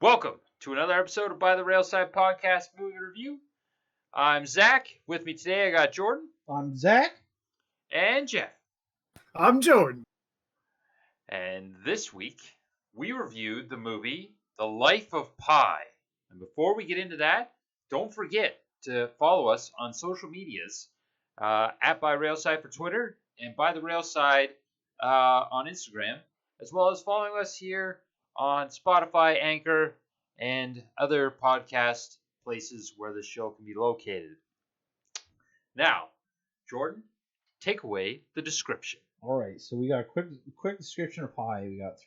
Welcome to another episode of By the Railside Podcast Movie Review. I'm Zach. With me today, I got Jordan I'm Zach. and Jeff. I'm Jordan. And this week, we reviewed the movie The Life of Pi. And before we get into that, don't forget to follow us on social medias at By Railside for Twitter and By the Railside on Instagram, as well as following us here on Spotify, Anchor, and other podcast places where the show can be located. Now, Jordan, take away the description. All right, so we got a quick description of pi. We got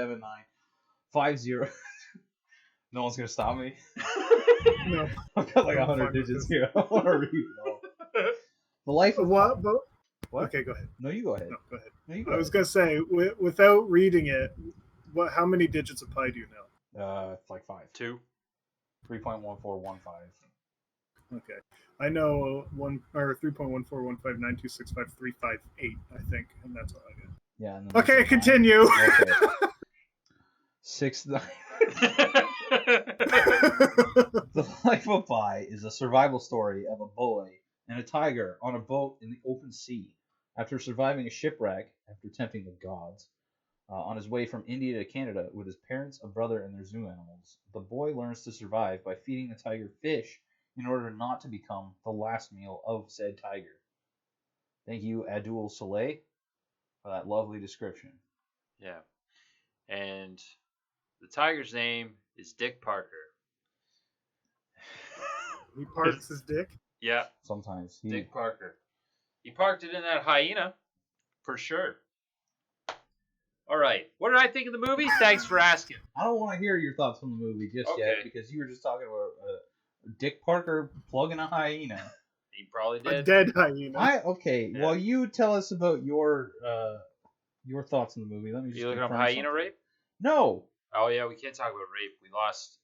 3.1415926535897793233846264338327950. No one's gonna stop me. No. I've got like 100 digits here. I want to read it all. The life of What? pi. What? Okay, go ahead. No, you go ahead. No, go ahead. No, you go I was ahead. gonna say, without reading it, how many digits of pi do you know? It's like 5. 2. 3.1415. Okay, I know 3.141592653558. I think, and that's all I get. Yeah. And then Okay, there's a 9. continue. Okay. 6. The Life of Pi is a survival story of a boy and a tiger on a boat in the open sea. After surviving a shipwreck, after tempting the gods, on his way from India to Canada with his parents, a brother, and their zoo animals, the boy learns to survive by feeding the tiger fish in order not to become the last meal of said tiger. Thank you, Abdul Saleh, for that lovely description. Yeah. And the tiger's name is Dick Parker. He parks his dick. Yeah, Sometimes. Dick Parker. He parked it in that hyena, for sure. All right. What did I think of the movie? Thanks for asking. I don't want to hear your thoughts on the movie just yet, Okay. because you were just talking about Dick Parker plugging a hyena. He probably A did. dead hyena. Okay, Yeah. well, you tell us about your thoughts on the movie. Let me just You looking up confirm hyena something. rape? No. Oh, yeah, we can't talk about rape. We lost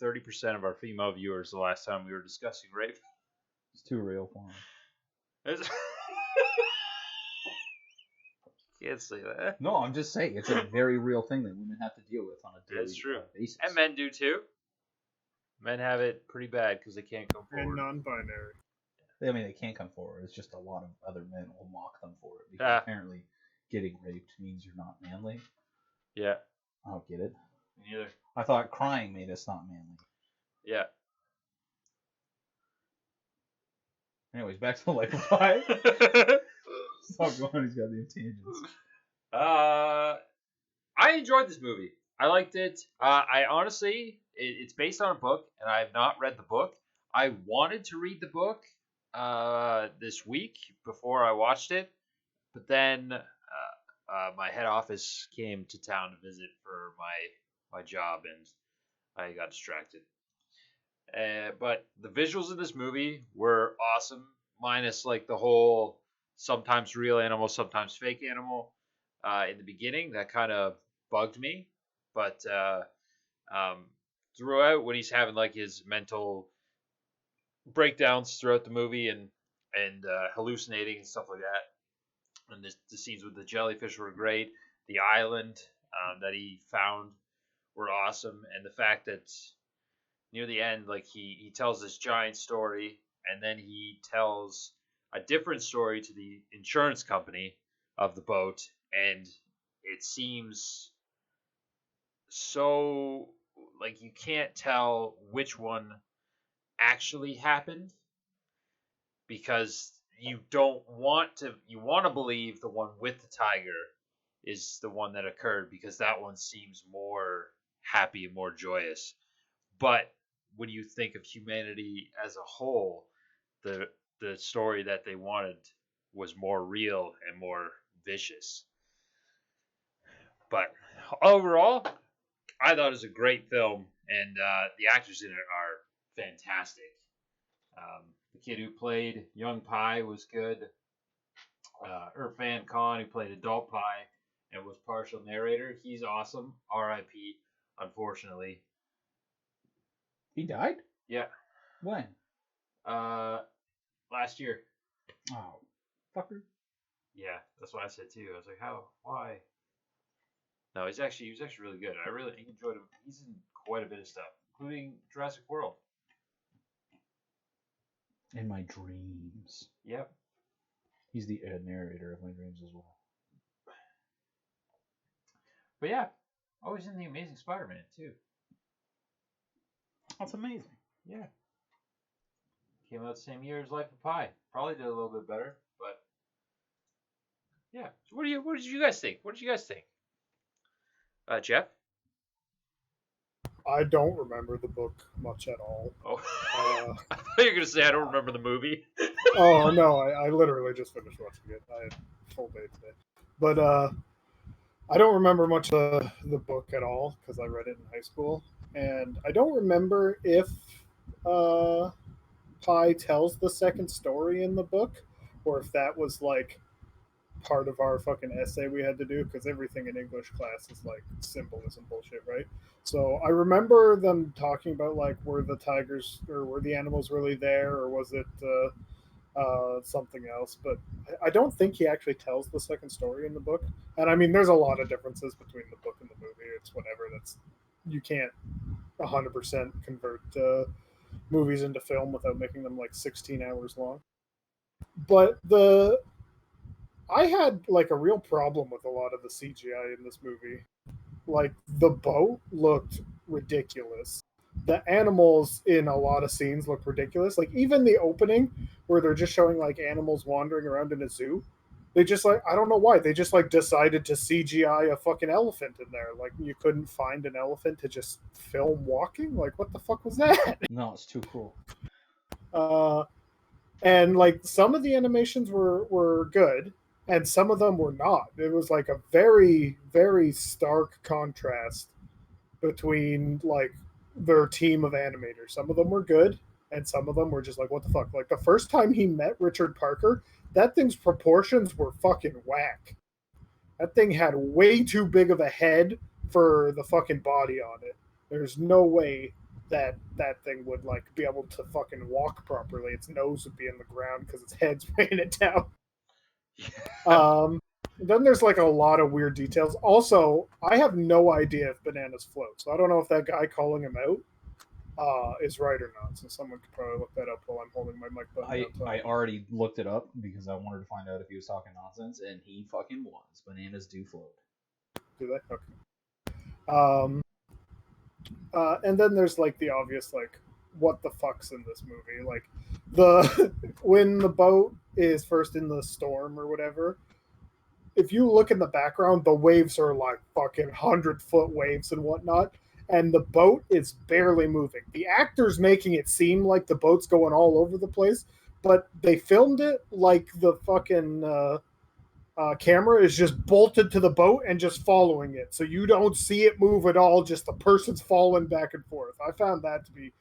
30% of our female viewers the last time we were discussing rape. It's too real for me. It's- Can't say that. No, I'm just saying it's a very real thing that women have to deal with on a daily It's true. basis. And men do too. Men have it pretty bad because they can't come And forward. non-binary. I mean, they can't come forward. It's just a lot of other men will mock them for it because Ah. apparently getting raped means you're not manly. Yeah, I don't get it. me neither. I thought crying made us not manly. Yeah. Anyways, back to the Life of Pi. Stop going. He's got the tangents. I enjoyed this movie. I liked it. I honestly, it's based on a book, and I have not read the book. I wanted to read the book this week before I watched it, but then my head office came to town to visit for my job, and I got distracted. But the visuals of this movie were awesome, minus like the whole sometimes real animal, sometimes fake animal in the beginning. That kind of bugged me. But throughout, when he's having like his mental breakdowns throughout the movie and hallucinating and stuff like that, and the scenes with the jellyfish were great. The island that he found were awesome, and the fact that near the end, like he tells this giant story, and then he tells a different story to the insurance company of the boat, and it seems so like you can't tell which one actually happened because you want to believe the one with the tiger is the one that occurred because that one seems more happy and more joyous. But when you think of humanity as a whole, the story that they wanted was more real and more vicious. But overall, I thought it was a great film, and the actors in it are fantastic. The kid who played Young Pi was good. Irfan Khan, who played Adult Pi and was partial narrator, he's awesome. R.I.P. Unfortunately. He died? Yeah. When? Last year. Oh, fucker. Yeah, that's what I said too. I was like, how? Why? No, he was actually really good. I really enjoyed him. He's in quite a bit of stuff, including Jurassic World. In my dreams. Yep. He's the narrator of my dreams as well. But yeah, always in the Amazing Spider-Man too. That's amazing. Yeah. Came out the same year as Life of Pi. Probably did a little bit better, but yeah. So what did you guys think? What did you guys think? Jeff? I don't remember the book much at all. Oh, Uh, I thought you were gonna say I don't remember the movie. oh no, I literally just finished watching it. I had a full day today, but I don't remember much of the book at all because I read it in high school, and I don't remember if uh, Pi tells the second story in the book, or if that was like part of our fucking essay we had to do because everything in English class is like symbolism bullshit, right? So I remember them talking about like were the tigers or were the animals really there or was it something else? But I don't think he actually tells the second story in the book. And I mean, there's a lot of differences between the book and the movie. It's whatever. That's you can't 100% convert movies into film without making them like 16 hours long. But the I had like a real problem with a lot of the CGI in this movie. Like the boat looked ridiculous. The animals in a lot of scenes look ridiculous. Like even the opening where they're just showing like animals wandering around in a zoo. They just like I don't know why. They just like decided to CGI a fucking elephant in there. Like you couldn't find an elephant to just film walking? Like what the fuck was that? No, it's too cool. Uh and like some of the animations were good and some of them were not. It was like a very stark contrast between like their team of animators. Some of them were good and some of them were just like what the fuck. Like the first time he met Richard Parker, that thing's proportions were fucking whack. That thing had way too big of a head for the fucking body on it. There's no way that that thing would like be able to fucking walk properly. Its nose would be in the ground because its head's weighing it down. Um, then there's like a lot of weird details. Also, I have no idea if bananas float, so I don't know if that guy calling him out is right or not. So someone could probably look that up while I'm holding my mic button down. I already looked it up because I wanted to find out if he was talking nonsense, and he fucking was. Bananas do float. Do they? Okay. And then there's like the obvious like what the fuck's in this movie like the when the boat is first in the storm or whatever, if you look in the background the waves are like fucking 100-foot waves and whatnot, and the boat is barely moving. The actor's making it seem like the boat's going all over the place, but they filmed it like the fucking camera is just bolted to the boat and just following it. So you don't see it move at all, just the person's falling back and forth. I found that to be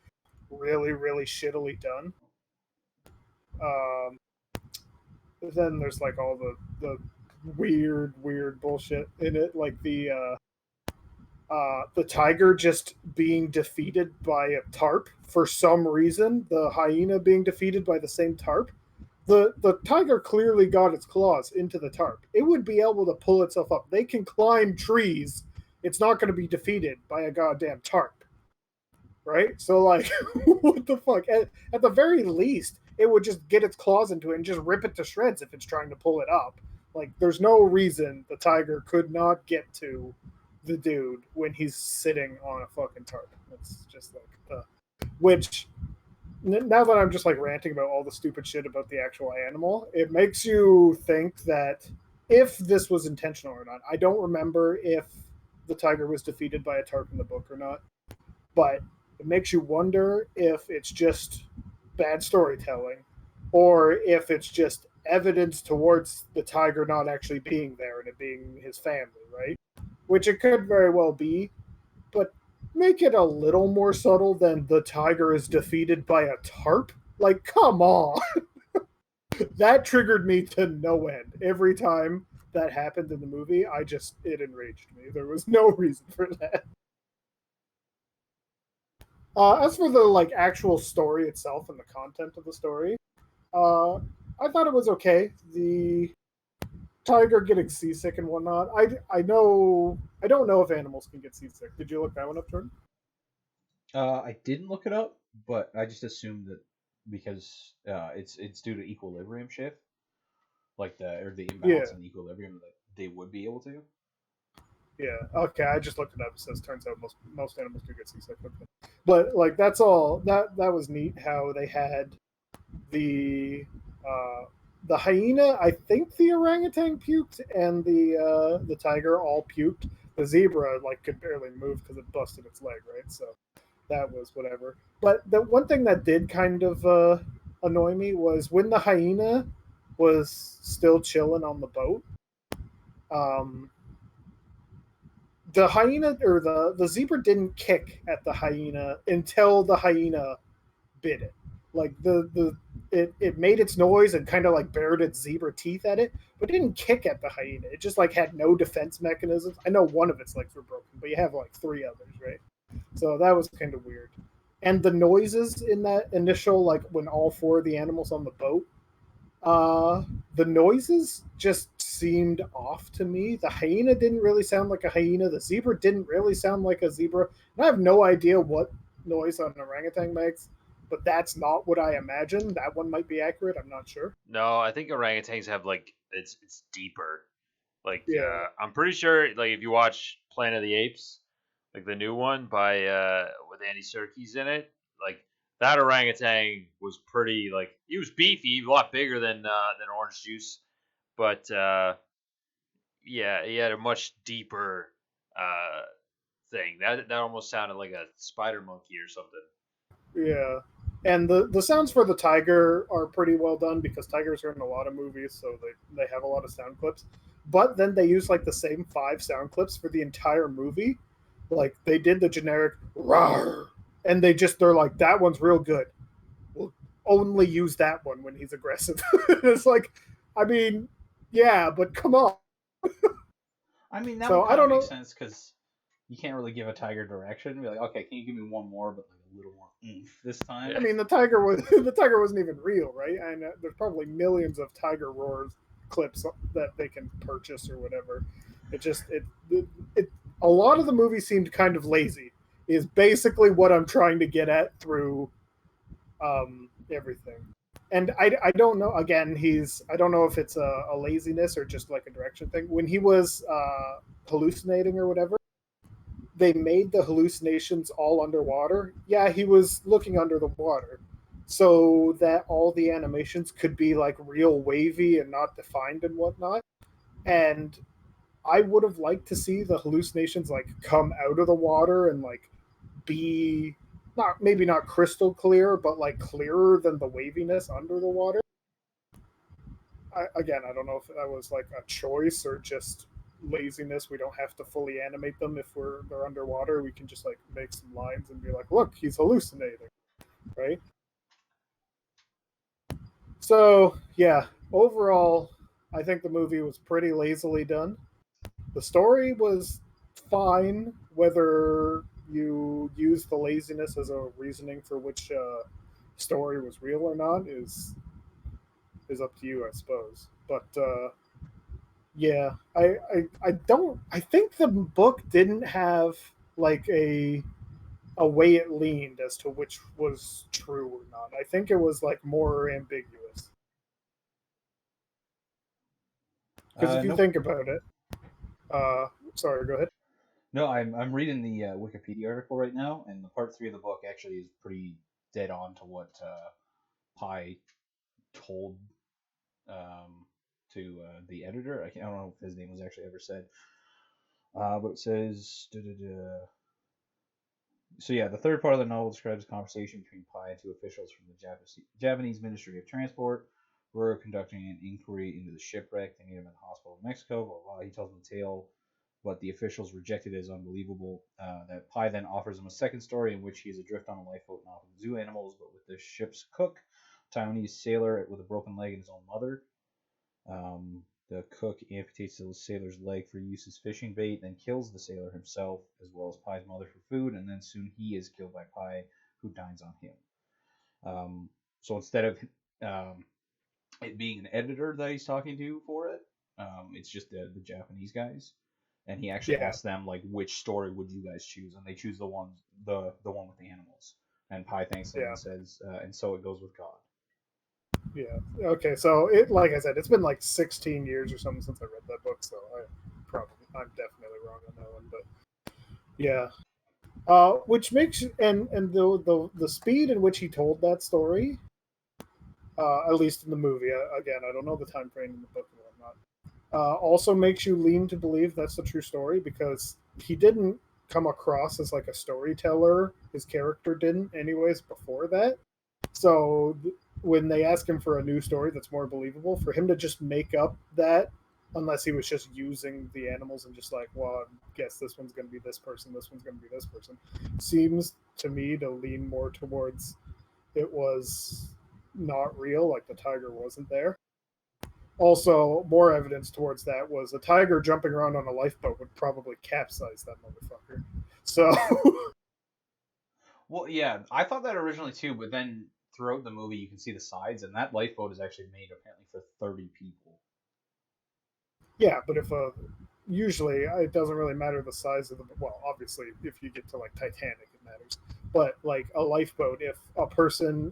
really shittily done. Um, then there's like all the weird bullshit in it, like the tiger just being defeated by a tarp for some reason. The hyena being defeated by the same tarp. The tiger clearly got its claws into the tarp. It would be able to pull itself up. They can climb trees. It's not going to be defeated by a goddamn tarp, right? So like, what the fuck? At the very least, it would just get its claws into it and just rip it to shreds if it's trying to pull it up. Like, there's no reason the tiger could not get to the dude when he's sitting on a fucking tarp. It's just like, which now that I'm just like ranting about all the stupid shit about the actual animal, it makes you think that if this was intentional or not. I don't remember if the tiger was defeated by a tarp in the book or not, but it makes you wonder if it's just bad storytelling or if it's just evidence towards the tiger not actually being there and it being his family, right? Which it could very well be, but make it a little more subtle than the tiger is defeated by a tarp. Like, come on. That triggered me to no end. Every time that happened in the movie, it enraged me. There was no reason for that. As for the like actual story itself and the content of the story, uh, I thought it was okay. The tiger getting seasick and whatnot. I don't know if animals can get seasick. Did you look that one up, Jordan? I didn't look it up, but I just assumed that because it's due to equilibrium shift, like the Yeah, imbalance in the equilibrium, that they would be able to. yeah. Okay, I just looked it up. It says turns out most animals do get seasick. Okay. But like that's all. That was neat how they had the uh, the hyena. I think the orangutan puked and the tiger all puked. The zebra like could barely move because it busted its leg, right? So that was whatever. But the one thing that did kind of annoy me was when the hyena was still chilling on the boat. Um, the hyena or the zebra didn't kick at the hyena until the hyena bit it. Like it made its noise and kind of like bared its zebra teeth at it, but it didn't kick at the hyena. It just like had no defense mechanisms. I know one of its legs were broken, but you have like three others, right? So that was kind of weird. And the noises in that initial, like when all four of the animals on the boat, uh, the noises just seemed off to me. The hyena didn't really sound like a hyena. The zebra didn't really sound like a zebra. And I have no idea what noise an orangutan makes, but that's not what I imagined. That one might be accurate. I'm not sure. No, I think orangutans have like it's deeper. Like Yeah, I'm pretty sure like if you watch Planet of the Apes, like the new one by with Andy Serkis in it, like that orangutan was pretty like he was beefy, a lot bigger than Orange Juice, but yeah, he had a much deeper uh thing. That almost sounded like a spider monkey or something. yeah. And the sounds for the tiger are pretty well done because tigers are in a lot of movies, so they have a lot of sound clips. But then they use like the same five sound clips for the entire movie. Like they did the generic rawr, and they're like that one's real good. We'll only use that one when he's aggressive. It's like, I mean, yeah, but come on. I mean, that So would I kind of don't make know. sense because you can't really give a tiger direction. Be like, okay, can you give me one more, but like a little more oomph this I time? Yeah. mean, the tiger was the tiger wasn't even real, right? And there's probably millions of tiger roars clips that they can purchase or whatever. It just it a lot of the movie seemed kind of lazy. Is basically what I'm trying to get at through everything. And I don't know. Again, I don't know if it's a laziness or just like a direction thing. When he was hallucinating or whatever, they made the hallucinations all underwater. Yeah, he was looking under the water, so that all the animations could be like real wavy and not defined and whatnot. And I would have liked to see the hallucinations like come out of the water and like be not maybe not crystal clear, but like clearer than the waviness under the water. Again, I don't know if that was like a choice or just laziness. We don't have to fully animate them if they're underwater. We can just like make some lines and be like, look, he's hallucinating, right? So yeah, overall, I think the movie was pretty lazily done. The story was fine, whether you use the laziness as a reasoning for which story was real or not is up to you, I suppose. But yeah, I don't. I think the book didn't have like a way it leaned as to which was true or not. I think it was like more ambiguous. Because if you Nope. think about it, sorry, go ahead. No, I'm reading the Wikipedia article right now, and the part three of the book actually is pretty dead on to what Pi told um, to the editor. I don't know if his name was actually ever said, but it says. So yeah, the third part of the novel describes a conversation between Pi and two officials from the Japanese Ministry of Transport, who are conducting an inquiry into the shipwreck. They meet him at the hospital in Mexico. Blah, blah, blah. He tells them the tale, but the officials reject it as unbelievable. That Pi then offers him a second story in which he is adrift on a lifeboat not with zoo animals, but with the ship's cook, a Taiwanese sailor with a broken leg and his own mother. The cook amputates the sailor's leg for use as fishing bait, then kills the sailor himself, as well as Pie's mother for food, and then soon he is killed by Pie, who dines on him. So instead of um, it being an editor that he's talking to for it. It's just the Japanese guys, and he actually Yeah. asks them like, which story would you guys choose, and they choose the one with the animals. And Pi thanks them Yeah. and says, and so it goes with God. Yeah. Okay. So it, like I said, it's been like 16 years or something since I read that book. So I'm definitely wrong on that one. But yeah. Which makes and the speed in which he told that story, at least in the movie. Again, I don't know the time frame in the book and whatnot. Also makes you lean to believe that's the true story because he didn't come across as like a storyteller. His character didn't, anyways, before that. So when they ask him for a new story that's more believable, for him to just make up that, unless he was just using the animals and just like, well, I guess this one's going to be this person, this one's going to be this person, seems to me to lean more towards it was not real, like the tiger wasn't there. Also, more evidence towards that was a tiger jumping around on a lifeboat would probably capsize that motherfucker. So, Well, yeah, I thought that originally too, but then throughout the movie you can see the sides, and that lifeboat is actually made apparently for 30 people. yeah, but if usually it doesn't really matter the size of the, well, obviously if you get to like Titanic it matters, but like a lifeboat, if a person,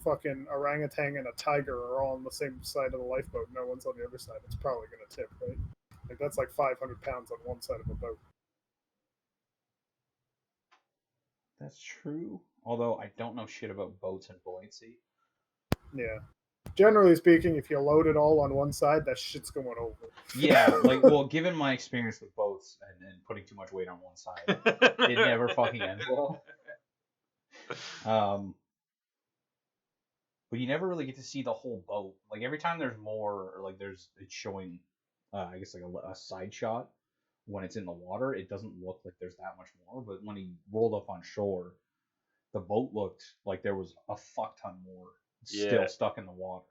fucking orangutan and a tiger are all on the same side of the lifeboat, no one's on the other side, it's probably gonna tip, right? Like that's like 500 pounds on one side of a boat. That's true. Although I don't know shit about boats and buoyancy. Yeah. Generally speaking, if you load it all on one side, that shit's going over. Yeah, like, well, given my experience with boats and putting too much weight on one side, it never fucking ends well. But you never really get to see the whole boat. Like every time there's more, or like it's showing, I guess like a side shot when it's in the water. It doesn't look like there's that much more. But when he rolled up on shore, the boat looked like there was a fuck ton more still stuck in the water.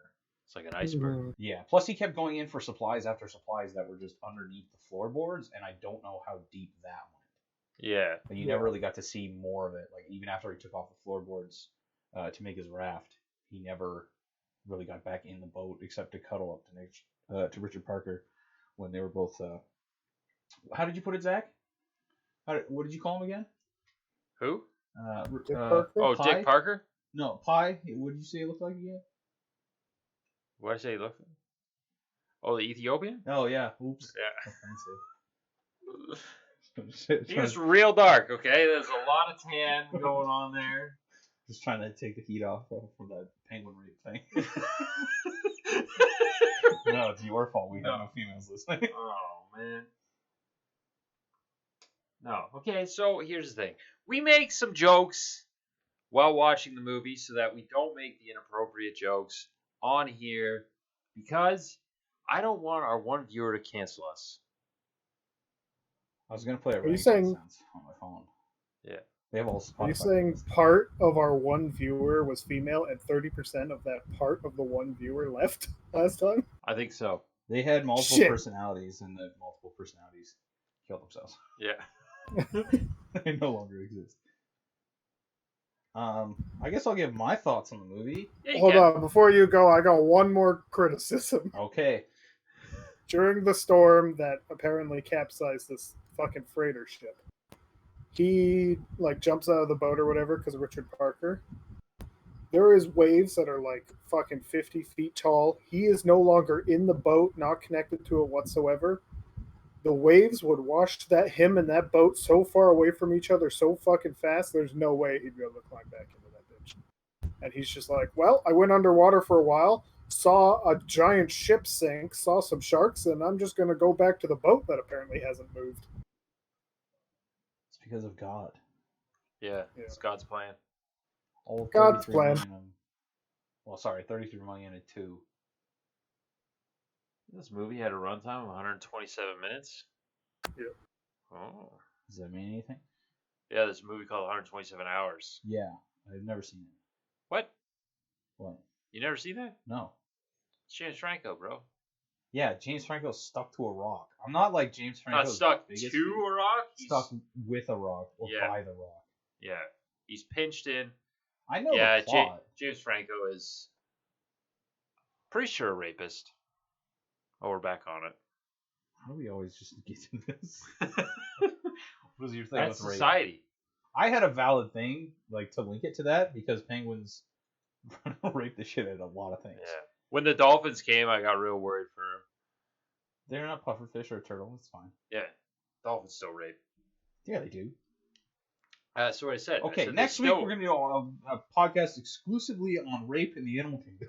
It's like an iceberg. Yeah. Plus, he kept going in for supplies after supplies that were just underneath the floorboards, and I don't know how deep that went. Yeah. And you never really got to see more of it. Like even after he took off the floorboards to make his raft, he never really got back in the boat except to cuddle up to Richard Parker when they were both. How did you put it, Zach? What did you call him again? Who? Dick Parker? Oh, Pi? Dick Parker? No, Pi. What did you say it looked like again? What did I say? Look. Oh, the Ethiopian? Oh yeah. Oops. Yeah. Offensive. He was real dark. Okay, there's a lot of tan going on there. Just trying to take the heat off from that penguin rape thing. No, it's your fault. We have no females listening. Oh man. No. Okay, so here's the thing. We make some jokes while watching the movie so that we don't make the inappropriate jokes on here because I don't want our one viewer to cancel us. I was gonna play a Are you saying sounds on my phone. Yeah. They have all Spotify. Are you saying part of our one viewer was female and 30% of that part of the one viewer left last time? I think so. They had multiple personalities, and the multiple personalities killed themselves. Yeah. They no longer exist. I guess I'll give my thoughts on the movie. Yeah, Hold on, before you go, I got one more criticism. Okay. During the storm that apparently capsized this fucking freighter ship, he like jumps out of the boat or whatever because of Richard Parker. There is waves that are like fucking 50 feet tall. He is no longer in the boat, not connected to it whatsoever. The waves would wash him and that boat so far away from each other so fucking fast, there's no way he'd be able to climb back into that bitch. And he's just like, well, I went underwater for a while, saw a giant ship sink, saw some sharks, and I'm just going to go back to the boat that apparently hasn't moved. It's because of God. Yeah, it's God's plan. All God's plan. 33 million and 2. This movie had a runtime of 127 minutes. Yeah. Oh. Does that mean anything? Yeah, there's a movie called 127 Hours. Yeah, I've never seen it. What? What? You never seen that? No. It's James Franco, bro. Yeah, James Franco's stuck to a rock. I'm not like James Franco. Not stuck to a rock? Stuck with a rock or by the rock. Yeah. He's pinched in. I know the plot. James Franco is Pretty sure a rapist. Oh, we're back on it. How do we always just get to this? What was your thing That's with rape? society. I had a valid thing like to link it to that because penguins rape the shit out of a lot of things. Yeah. When the dolphins came, I got real worried for them. They're not pufferfish or a turtle. It's fine. Yeah. Dolphins still rape. Yeah, they do. That's what I said. Okay, I said next week we're going to do a podcast exclusively on rape in the animal kingdom.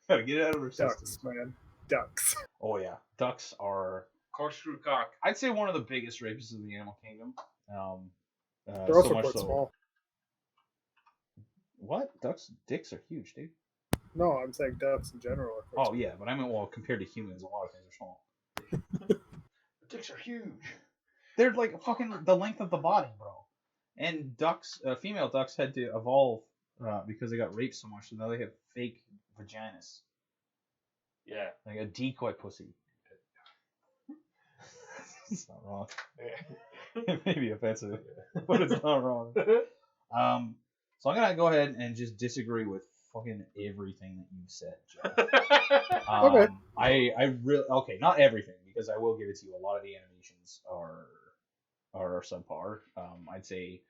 Gotta get it out of our Ducks, system. man. Ducks. Oh yeah, ducks are. Corkscrew cock. I'd say one of the biggest rapists of the animal kingdom. They're also quite small. What? Ducks' dicks are huge, dude. No, I'm saying ducks in general are quite Oh small. yeah, but I mean, well, compared to humans, a lot of things are small. Dicks are huge. They're like fucking the length of the body, bro. And ducks, female ducks had to evolve because they got raped so much, so now they have fake vaginas. Yeah. Like a decoy pussy. It's not wrong. It may be offensive, but it's not wrong. So I'm gonna go ahead and just disagree with fucking everything that you've said, Jeff. Okay. I really not everything because I will give it to you. A lot of the animations are subpar. I'd say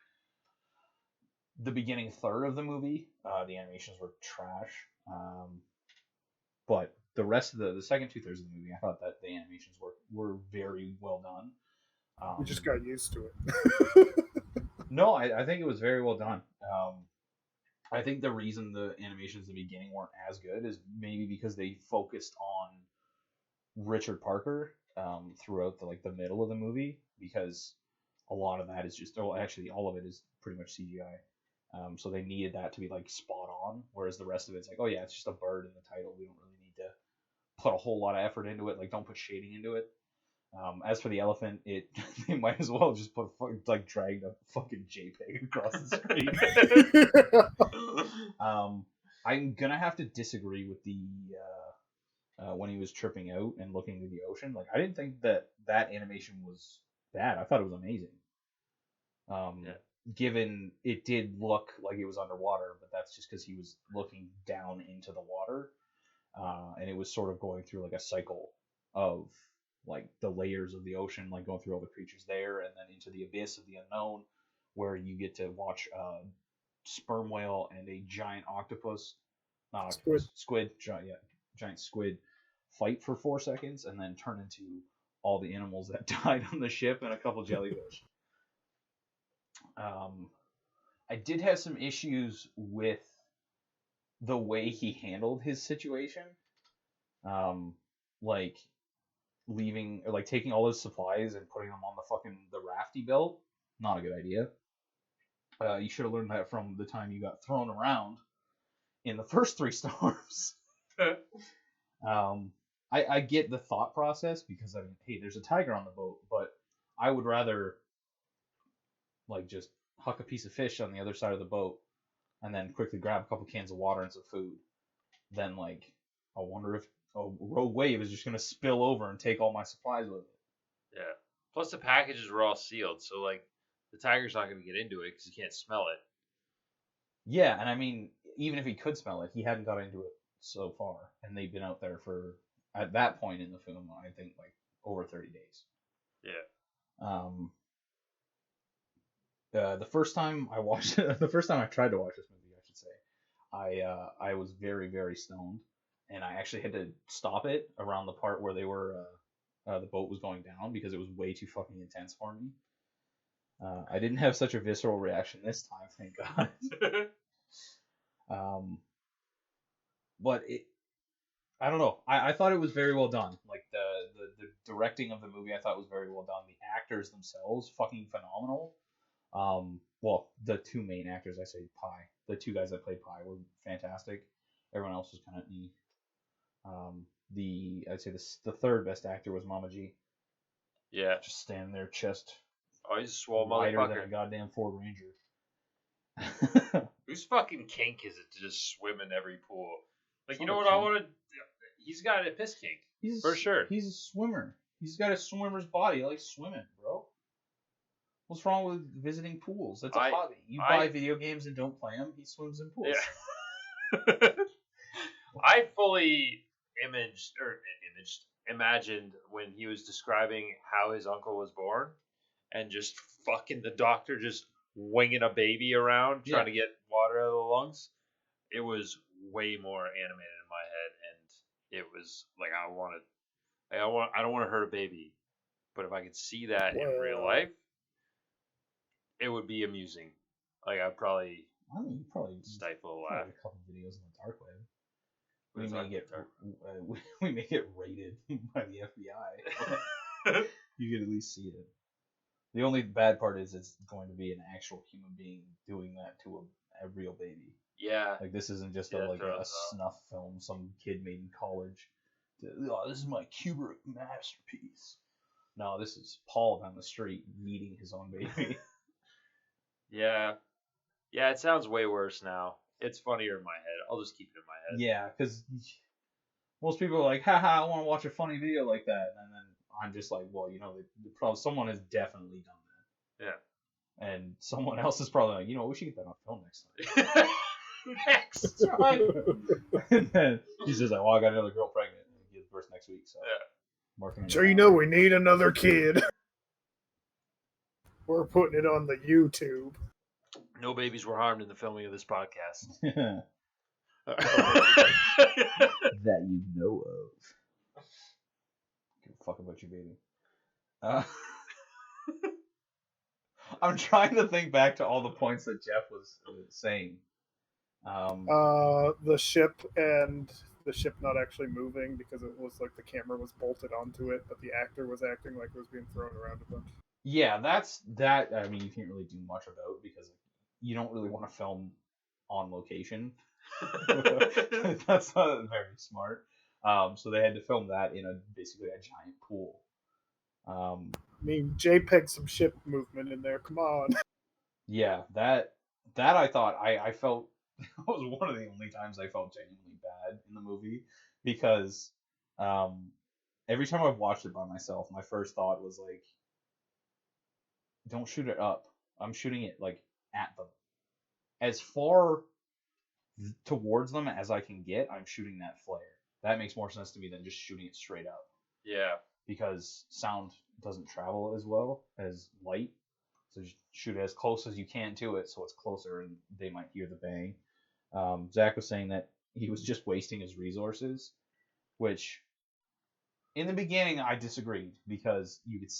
the beginning third of the movie, the animations were trash. But the rest of the second 2/3 of the movie, I thought that the animations were very well done. We just got used to it. No, I think it was very well done. I think the reason the animations in the beginning weren't as good is maybe because they focused on Richard Parker throughout the middle of the movie, because a lot of that is just, actually all of it is pretty much CGI. So they needed that to be like spot on, whereas the rest of it's like, oh yeah, it's just a bird in the title. We don't really need to put a whole lot of effort into it. Like, don't put shading into it. As for the elephant, they might as well just put drag a fucking JPEG across the screen. I'm gonna have to disagree with the when he was tripping out and looking into the ocean. Like, I didn't think that animation was bad. I thought it was amazing. Given it did look like it was underwater, but that's just because he was looking down into the water, and it was sort of going through like a cycle of like the layers of the ocean, like going through all the creatures there, and then into the abyss of the unknown, where you get to watch a sperm whale and a giant octopus, not octopus, squid, giant squid, fight for 4 seconds, and then turn into all the animals that died on the ship and a couple jellyfish. I did have some issues with the way he handled his situation. Like leaving, or like taking all his supplies and putting them on the rafty belt. Not a good idea. You should have learned that from the time you got thrown around in the first 3 storms. I get the thought process, because I mean, hey, there's a tiger on the boat, but I would rather like just huck a piece of fish on the other side of the boat and then quickly grab a couple cans of water and some food than like, I wonder if a rogue wave is just gonna spill over and take all my supplies with it. Yeah. Plus the packages were all sealed, so like the tiger's not gonna get into it because he can't smell it. Yeah, and I mean, even if he could smell it, he hadn't got into it so far, and they've been out there for, at that point in the film, I think like over 30 days. Yeah. The first time I watched it, the first time I tried to watch this movie, I should say, I was very, very stoned, and I actually had to stop it around the part where they were the boat was going down, because it was way too fucking intense for me. I didn't have such a visceral reaction this time, thank God. But I don't know. I thought it was very well done. Like the directing of the movie, I thought was very well done. The actors themselves, fucking phenomenal. Well, the 2 main actors, I say Pi. The 2 guys that played Pi were fantastic. Everyone else was kind of neat. I'd say the 3rd best actor was Mama G. Yeah. Just standing there, chest Oh, he's a swole wider than motherfucker. a goddamn Ford Ranger. Whose fucking kink is it to just swim in every pool? Like, It's you not know a what I kink. want to... He's got a piss kink. He's For sure. He's a swimmer. He's got a swimmer's body. He likes swimming, bro. What's wrong with visiting pools? That's a hobby. You buy video games and don't play them. He swims in pools. Yeah. I fully imagined when he was describing how his uncle was born, and just fucking the doctor just winging a baby around trying to get water out of the lungs. It was way more animated in my head, and it was like I don't want to hurt a baby, but if I could see that in real life, it would be amusing. Like I'd probably You probably stifle a probably laugh. a couple videos on the dark web. What We may get raided by the FBI. You could at least see it. The only bad part is it's going to be an actual human being doing that to a real baby. Yeah. Like this isn't just a snuff film some kid made in college. Oh, this is my Kubrick masterpiece. No, this is Paul down the street meeting his own baby. Yeah. Yeah, it sounds way worse now. It's funnier in my head. I'll just keep it in my head. Yeah, because most people are like, haha, I want to watch a funny video like that. And then I'm just like, well, someone has definitely done that. Yeah. And someone else is probably like, we should get that on film next time. Next time. And then he says, well, I got another girl pregnant. And he gives birth next week. So yeah. Sure, we need another kid. We're putting it on the YouTube. No babies were harmed in the filming of this podcast. That you know of. Give a fuck about your baby. I'm trying to think back to all the points that Jeff was saying. The ship and the ship not actually moving because it was like the camera was bolted onto it, but the actor was acting like it was being thrown around a bunch. Yeah, that. I mean, you can't really do much about because you don't really want to film on location. That's not very smart. So they had to film that in basically a giant pool. I mean, JPEG some ship movement in there. Come on. Yeah, that I thought I felt that was one of the only times I felt genuinely bad in the movie because every time I've watched it by myself, my first thought was like, don't shoot it up. I'm shooting it like at them. As far towards them as I can get, I'm shooting that flare. That makes more sense to me than just shooting it straight up. Yeah. Because sound doesn't travel as well as light. So just shoot it as close as you can to it so it's closer and they might hear the bang. Zach was saying that he was just wasting his resources, which in the beginning I disagreed because you could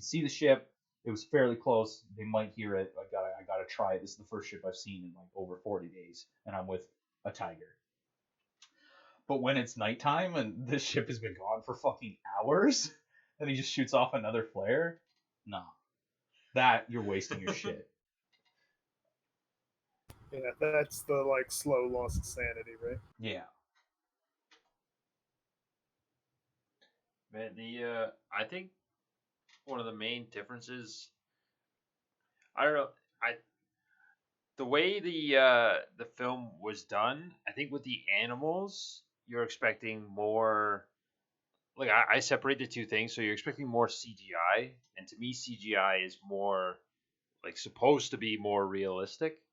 see the ship. It was fairly close. They might hear it. I gotta try it. This is the first ship I've seen in like over 40 days, and I'm with a Tiger. But when it's nighttime and this ship has been gone for fucking hours, and he just shoots off another flare, nah, that you're wasting your shit. Yeah, that's the like slow loss of sanity, right? Yeah. Man, I think one of the main differences, I don't know, the way the film was done, I think with the animals, you're expecting more. Like I separate the two things, so you're expecting more CGI, and to me, CGI is more like supposed to be more realistic.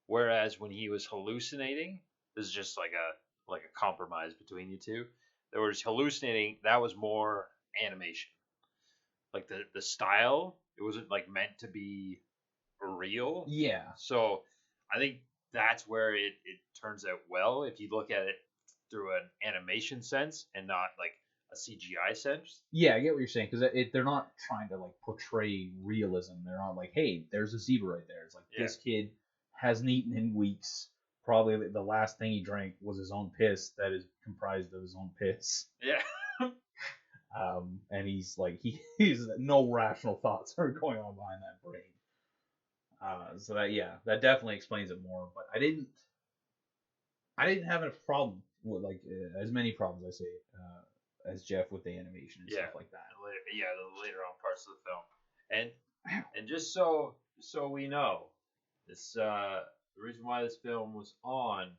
Whereas when he was hallucinating, this is just like a compromise between you two. There was hallucinating, that was more animation. Like the style, it wasn't like meant to be real. Yeah. So I think that's where it turns out well if you look at it through an animation sense and not like a CGI sense. Yeah, I get what you're saying because they're not trying to like portray realism. They're not like, hey, there's a zebra right there. It's like this kid hasn't eaten in weeks. Probably the last thing he drank was his own piss that is comprised of his own piss. Yeah. And he's like he's no rational thoughts are going on behind that brain. So that definitely explains it more. But I didn't have a problem with like as many problems I say as Jeff with the animation and stuff like that. The later on parts of the film, and just so we know, this the reason why this film was on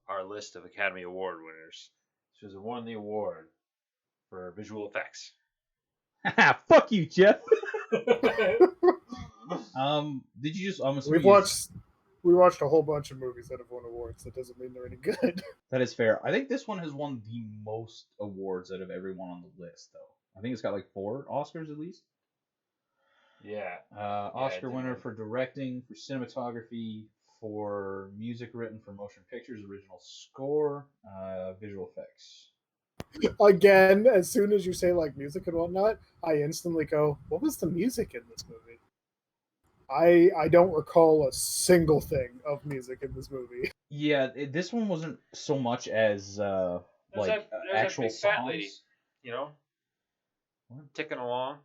our list of Academy Award winners is because it won the award for visual effects. Fuck you, Jeff. Did you just? We watched a whole bunch of movies that have won awards. That doesn't mean they're any good. That is fair. I think this one has won the most awards out of everyone on the list, though. I think it's got like 4 Oscars at least. Yeah. Oscar winner win. for directing, for cinematography, for music written for motion pictures, original score, visual effects. Again, as soon as you say like music and whatnot, I instantly go, "What was the music in this movie?" I don't recall a single thing of music in this movie. Yeah, this one wasn't so much as There's like there's actual big fat lady, songs. you know, What? ticking along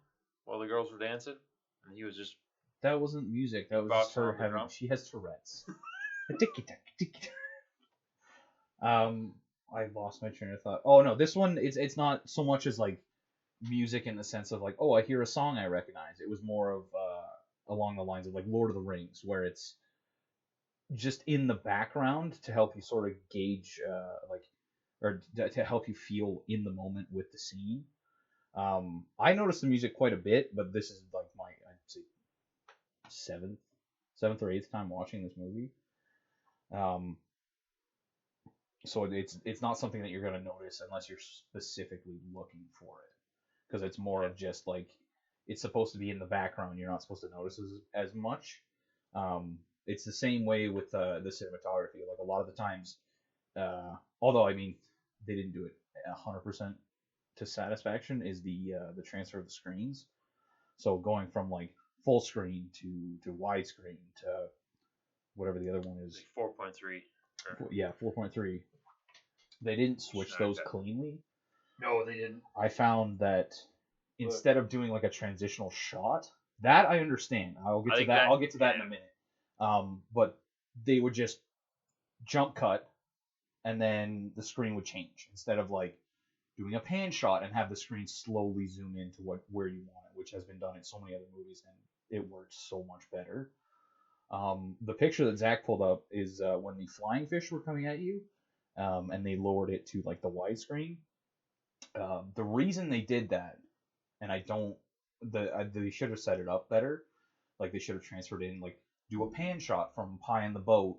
while the girls were dancing, and he was just That wasn't music. That was just bouncing her on the having. drum. She has Tourette's. I lost my train of thought. Oh no, this one it's not so much as like music in the sense of like, oh, I hear a song I recognize. It was more of along the lines of like Lord of the Rings, where it's just in the background to help you sort of gauge like or to help you feel in the moment with the scene. I noticed the music quite a bit, but this is like my I'd say seventh or eighth time watching this movie. Um, so it's not something that you're gonna notice unless you're specifically looking for it, because it's more of just like it's supposed to be in the background. You're not supposed to notice as much. It's the same way with the cinematography. Like a lot of the times, although I mean they didn't do it 100% to satisfaction, is the transfer of the screens. So going from like full screen to widescreen to whatever the other one is. 4.3. Yeah, 4.3. They didn't switch those cleanly. No, they didn't. I found that instead of doing like a transitional shot, that I understand. I'll get to that. I'll get to that in a minute. But they would just jump cut, and then the screen would change instead of like doing a pan shot and have the screen slowly zoom into where you want it, which has been done in so many other movies, and it works so much better. The picture that Zach pulled up is when the flying fish were coming at you, and they lowered it to like the widescreen. The reason they did that, and they should have set it up better. Like they should have transferred in like do a pan shot from pie in the boat,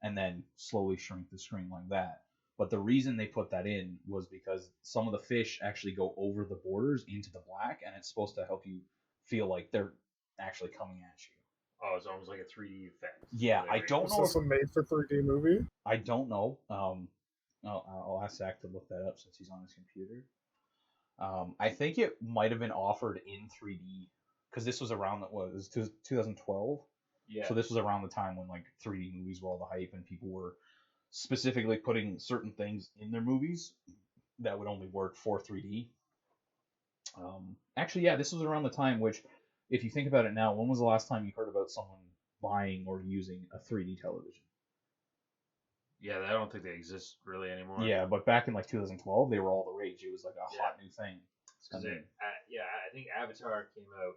and then slowly shrink the screen like that. But the reason they put that in was because some of the fish actually go over the borders into the black, and it's supposed to help you feel like they're actually coming at you. Oh, it's almost like a 3D effect. Yeah, I don't know. Is this a made for 3D movie? I don't know. I'll ask Zach to look that up since he's on his computer. I think it might have been offered in 3D because this was around that was 2012. Yeah. So this was around the time when like 3D movies were all the hype and people were specifically putting certain things in their movies that would only work for 3D. Actually, yeah, this was around the time which, if you think about it now, when was the last time you heard about someone buying or using a 3D television? Yeah, I don't think they exist really anymore. Yeah, but back in like 2012, they were all the rage. It was like a hot new thing. I think Avatar came out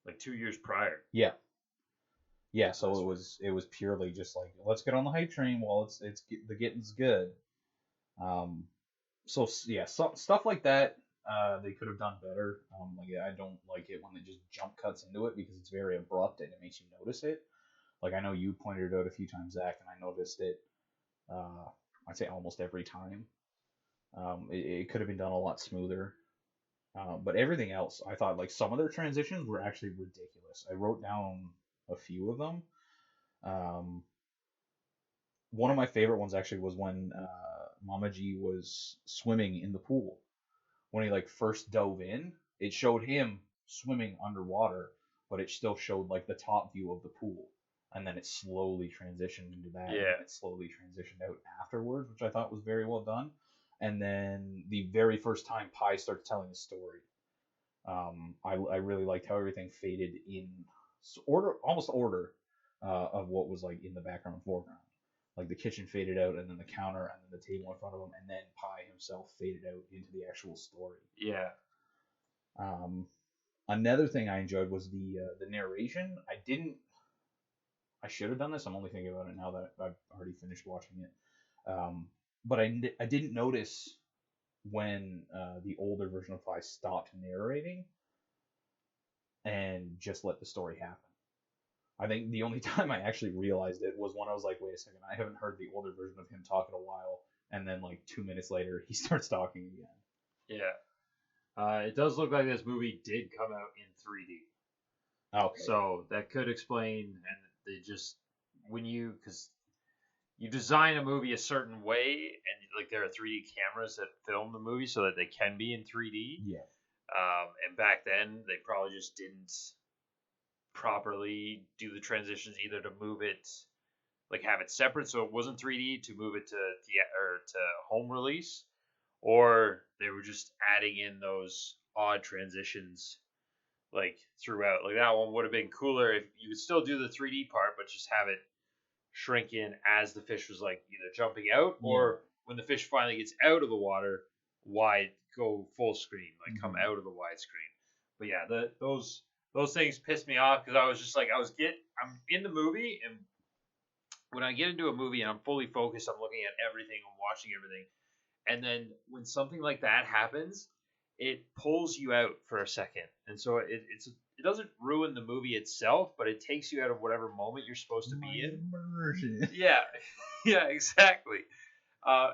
like 2 years prior. Yeah. Yeah, so it was purely just like let's get on the hype train while it's the getting's good. So yeah, stuff like that they could have done better. Like I don't like it when they just jump cuts into it because it's very abrupt and it makes you notice it. Like I know you pointed it out a few times, Zach, and I noticed it. I'd say almost every time. It could have been done a lot smoother. But everything else, I thought like some of their transitions were actually ridiculous. I wrote down a few of them. One of my favorite ones actually was when Mama G was swimming in the pool. When he like first dove in, it showed him swimming underwater, but it still showed like the top view of the pool. And then it slowly transitioned into that. Yeah. And it slowly transitioned out afterwards, which I thought was very well done. And then the very first time Pi starts telling the story, I really liked how everything faded in almost order of what was like in the background foreground. Like the kitchen faded out, and then the counter, and then the table in front of him, and then Pi himself faded out into the actual story. Yeah. Another thing I enjoyed was the narration. I should have done this. I'm only thinking about it now that I've already finished watching it. But I didn't notice when the older version of Pi stopped narrating and just let the story happen. I think the only time I actually realized it was when I was like, wait a second, I haven't heard the older version of him talk in a while. And then like 2 minutes later, he starts talking again. Yeah. It does look like this movie did come out in 3D. Okay. So that could explain, and they just because you design a movie a certain way, and like there are 3D cameras that film the movie so that they can be in 3D. Yeah. And back then they probably just didn't properly do the transitions either to move it, like have it separate so it wasn't 3D to move it to to home release, or they were just adding in those odd transitions like throughout. Like that one would have been cooler if you would still do the 3D part, but just have it shrink in as the fish was like either jumping out or when the fish finally gets out of the water, wide go full screen, like come out of the widescreen. But yeah, those things pissed me off because I was just like I'm in the movie, and when I get into a movie and I'm fully focused, I'm looking at everything, I'm watching everything, and then when something like that happens, it pulls you out for a second, and so it doesn't ruin the movie itself, but it takes you out of whatever moment you're supposed to be in. Immersion. Yeah, yeah, exactly. Uh,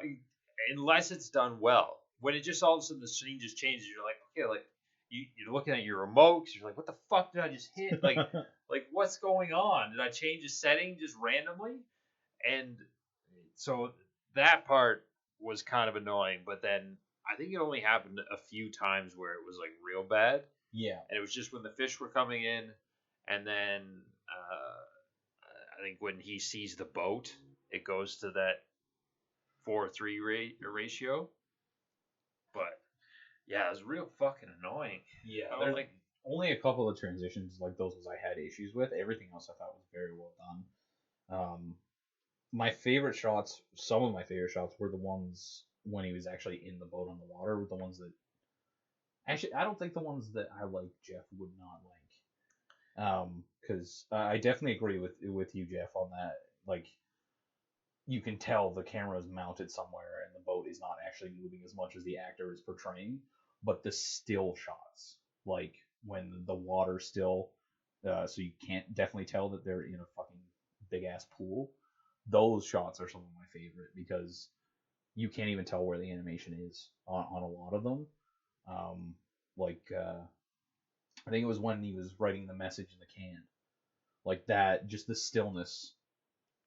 unless it's done well. When it just all of a sudden the scene just changes, you're like, okay, like you're looking at your remote, you're like, what the fuck did I just hit? Like what's going on? Did I change a setting just randomly? And so that part was kind of annoying, but then I think it only happened a few times where it was like real bad. Yeah. And it was just when the fish were coming in, and then I think when he sees the boat, it goes to that 4:3 ratio. But yeah, it was real fucking annoying. Yeah. I There's don't like. only a couple of transitions like those I had issues with. Everything else I thought was very well done. My favorite shots, some of my favorite shots, were the ones when he was actually in the boat on the water. Were the ones that actually I don't think the ones that I like Jeff would not like. Because I definitely agree with you, Jeff, on that. Like, you can tell the camera is mounted somewhere and the boat is not actually moving as much as the actor is portraying. But the still shots, like when the water's still, so you can't definitely tell that they're in a fucking big ass pool. Those shots are some of my favorite because you can't even tell where the animation is on a lot of them. I think it was when he was writing the message in the can, like that. Just the stillness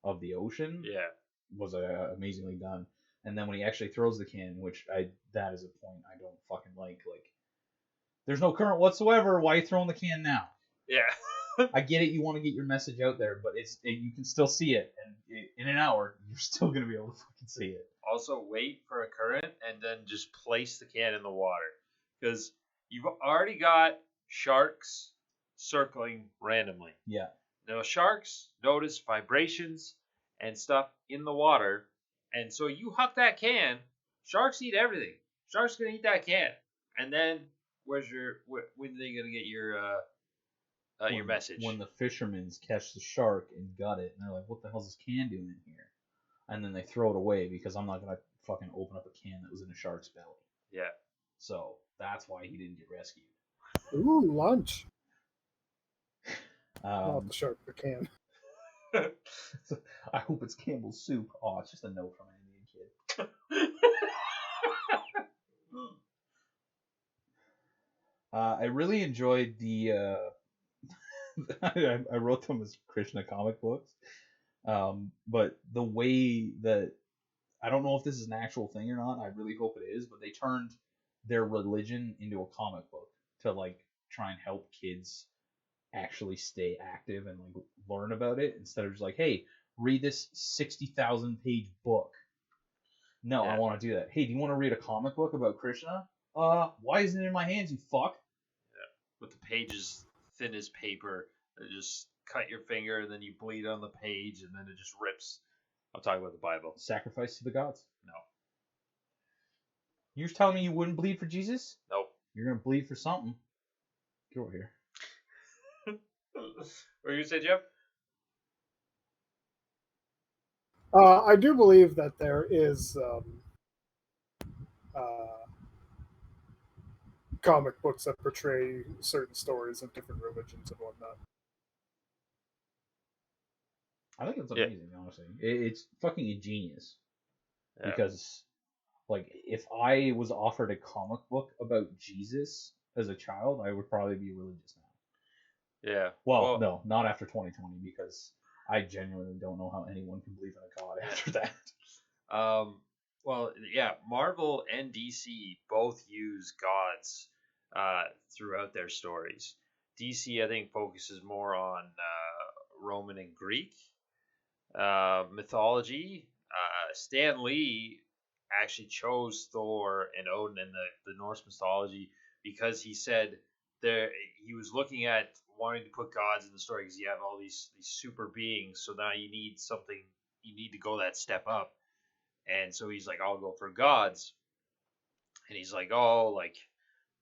of the ocean, Yeah, was amazingly done. And then when he actually throws the can, which that is a point I don't fucking like. Like, there's no current whatsoever. Why are you throwing the can now? yeah. I get it. You want to get your message out there, but you can still see it, and in an hour, you're still gonna be able to fucking see it. Also, wait for a current and then just place the can in the water because you've already got sharks circling randomly. Yeah. Now, sharks notice vibrations and stuff in the water, and so you huck that can. Sharks eat everything. Sharks gonna eat that can, and then when are they gonna get your message? When the fishermen catch the shark and gut it, and they're like, "What the hell's this can doing in here?" And then they throw it away because I'm not gonna fucking open up a can that was in a shark's belly. Yeah. So that's why he didn't get rescued. Ooh, lunch. Not the shark, the can. I hope it's Campbell's soup. Oh, it's just a note from an Indian kid. I really enjoyed the. I wrote them as Krishna comic books, but the way that I don't know if this is an actual thing or not. I really hope it is, but they turned their religion into a comic book to like try and help kids actually stay active and like learn about it instead of just like, hey, read this 60,000 page book. No, yeah. I want to do that. Hey, do you want to read a comic book about Krishna? Why isn't it in my hands, you fuck? Yeah. With the pages thin as paper, that just cut your finger and then you bleed on the page and then it just rips. I'm talking about the Bible. Sacrifice to the gods. No. You're telling me you wouldn't bleed for Jesus? Nope. You're gonna bleed for something. Get over here. What were you gonna say, Jeff? I do believe that there is comic books that portray certain stories of different religions and whatnot. I think it's Yeah. amazing, honestly. It's fucking ingenious. Yeah. Because, like, if I was offered a comic book about Jesus as a child, I would probably be religious now. Yeah. Well, no, not after 2020, because I genuinely don't know how anyone can believe in a god after that. Well, yeah, Marvel and DC both use gods throughout their stories. DC, I think, focuses more on Roman and Greek mythology. Stan Lee actually chose Thor and Odin in the Norse mythology because he said there he was looking at wanting to put gods in the story because you have all these super beings, so now you need something, you need to go that step up. And so he's like, I'll go for gods. And he's like, oh, like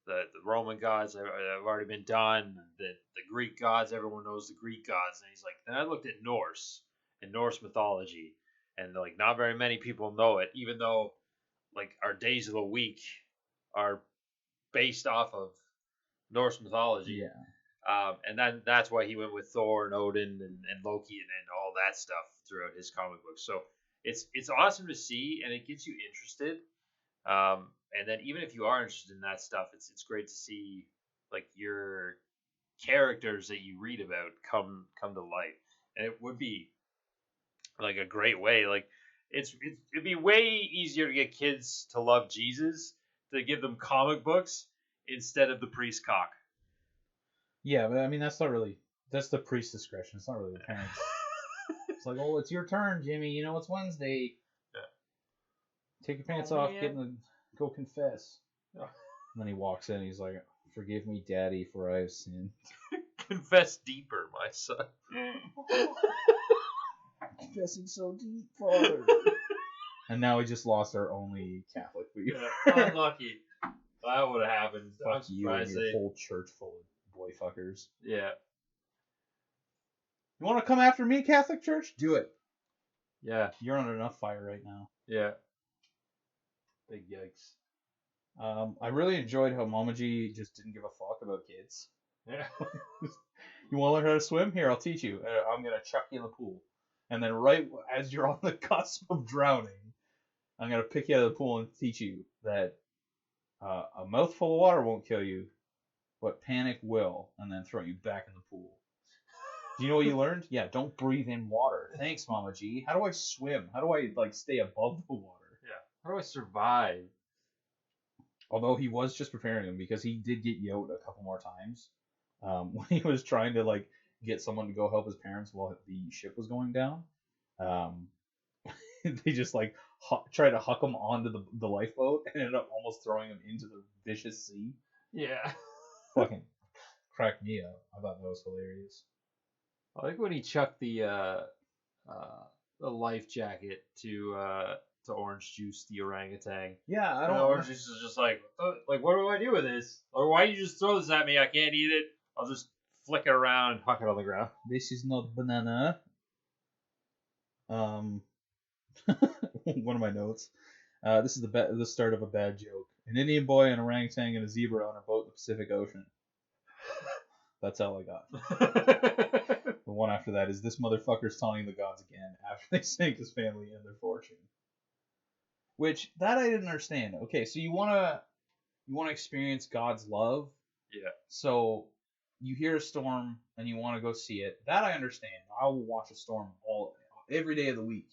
the Roman gods have already been done. The Greek gods, everyone knows the Greek gods. And he's like, then I looked at Norse and Norse mythology. And like, not very many people know it, even though like our days of the week are based off of Norse mythology. Yeah. And then that's why he went with Thor and Odin and Loki and all that stuff throughout his comic book. So it's awesome to see, and it gets you interested. And then even if you are interested in that stuff, it's great to see like your characters that you read about come to life. And it would be like a great way. Like it'd be way easier to get kids to love Jesus to give them comic books instead of the priest cock. Yeah, but I mean, that's the priest's discretion. It's not really the parents. It's like, oh, it's your turn, Jimmy. You know, it's Wednesday. Yeah. Take your pants off, go confess. And then he walks in, he's like, forgive me, Daddy, for I have sinned. Confess deeper, my son. Confessing so deep, Father. And now we just lost our only Catholic viewer. Yeah, unlucky. That would have happened. Fuck you and your whole church full of boy fuckers. Yeah. You want to come after me, Catholic Church? Do it. Yeah. You're under enough fire right now. Yeah. Big yikes. I really enjoyed how Mama G just didn't give a fuck about kids. Yeah. You want to learn how to swim? Here, I'll teach you. I'm going to chuck you in the pool. And then right as you're on the cusp of drowning, I'm going to pick you out of the pool and teach you that a mouthful of water won't kill you, but panic will, and then throw you back in the pool. Do you know what you learned? Yeah, don't breathe in water. Thanks, Mama G. How do I swim? How do I stay above the water? Yeah. How do I survive? Although he was just preparing him because he did get yoked a couple more times when he was trying to get someone to go help his parents while the ship was going down. They just try to huck him onto the lifeboat and ended up almost throwing him into the vicious sea. Yeah. Fucking cracked me up. I thought that was hilarious. I like when he chucked the life jacket to Orange Juice, the orangutan. Yeah, I don't. Orange Juice is just like what do I do with this? Or why you just throw this at me? I can't eat it. I'll just flick it around and huck it on the ground. This is not banana. One of my notes. This is the start of a bad joke. An Indian boy, an orangutan, and a zebra on a boat in the Pacific Ocean. That's all I got. The one after that is this motherfucker's taunting the gods again after they sank his family and their fortune. Which that I didn't understand. Okay, so you wanna experience God's love. Yeah. So you hear a storm and you want to go see it. That I understand. I will watch a storm every day of the week.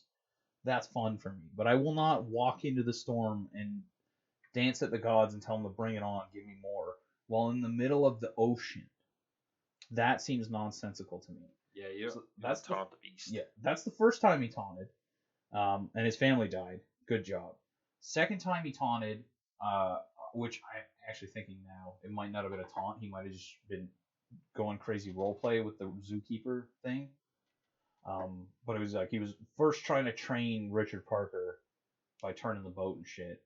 That's fun for me. But I will not walk into the storm and dance at the gods and tell them to bring it on, give me more, while in the middle of the ocean. That seems nonsensical to me. Yeah, you So that's taunt the beast. Yeah, that's the first time he taunted, and his family died. Good job. Second time he taunted, which I'm actually thinking now, it might not have been a taunt. He might have just been going crazy roleplay with the zookeeper thing. But it was he was first trying to train Richard Parker by turning the boat and shit.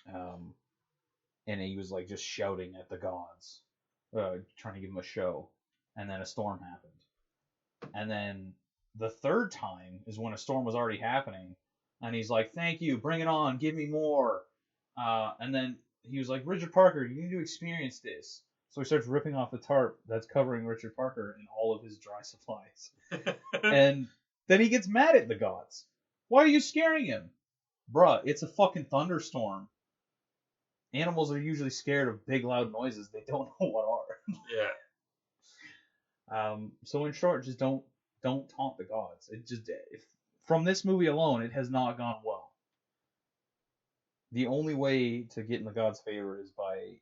And he was just shouting at the gods, trying to give him a show. And then a storm happened. And then the third time is when a storm was already happening. And he's like, thank you, bring it on, give me more. And then he was like, Richard Parker, you need to experience this. So he starts ripping off the tarp that's covering Richard Parker and all of his dry supplies. And then he gets mad at the gods. Why are you scaring him? Bruh, it's a fucking thunderstorm. Animals are usually scared of big loud noises they don't know what are. Yeah. So in short, just don't taunt the gods. From this movie alone, it has not gone well. The only way to get in the gods' favor is by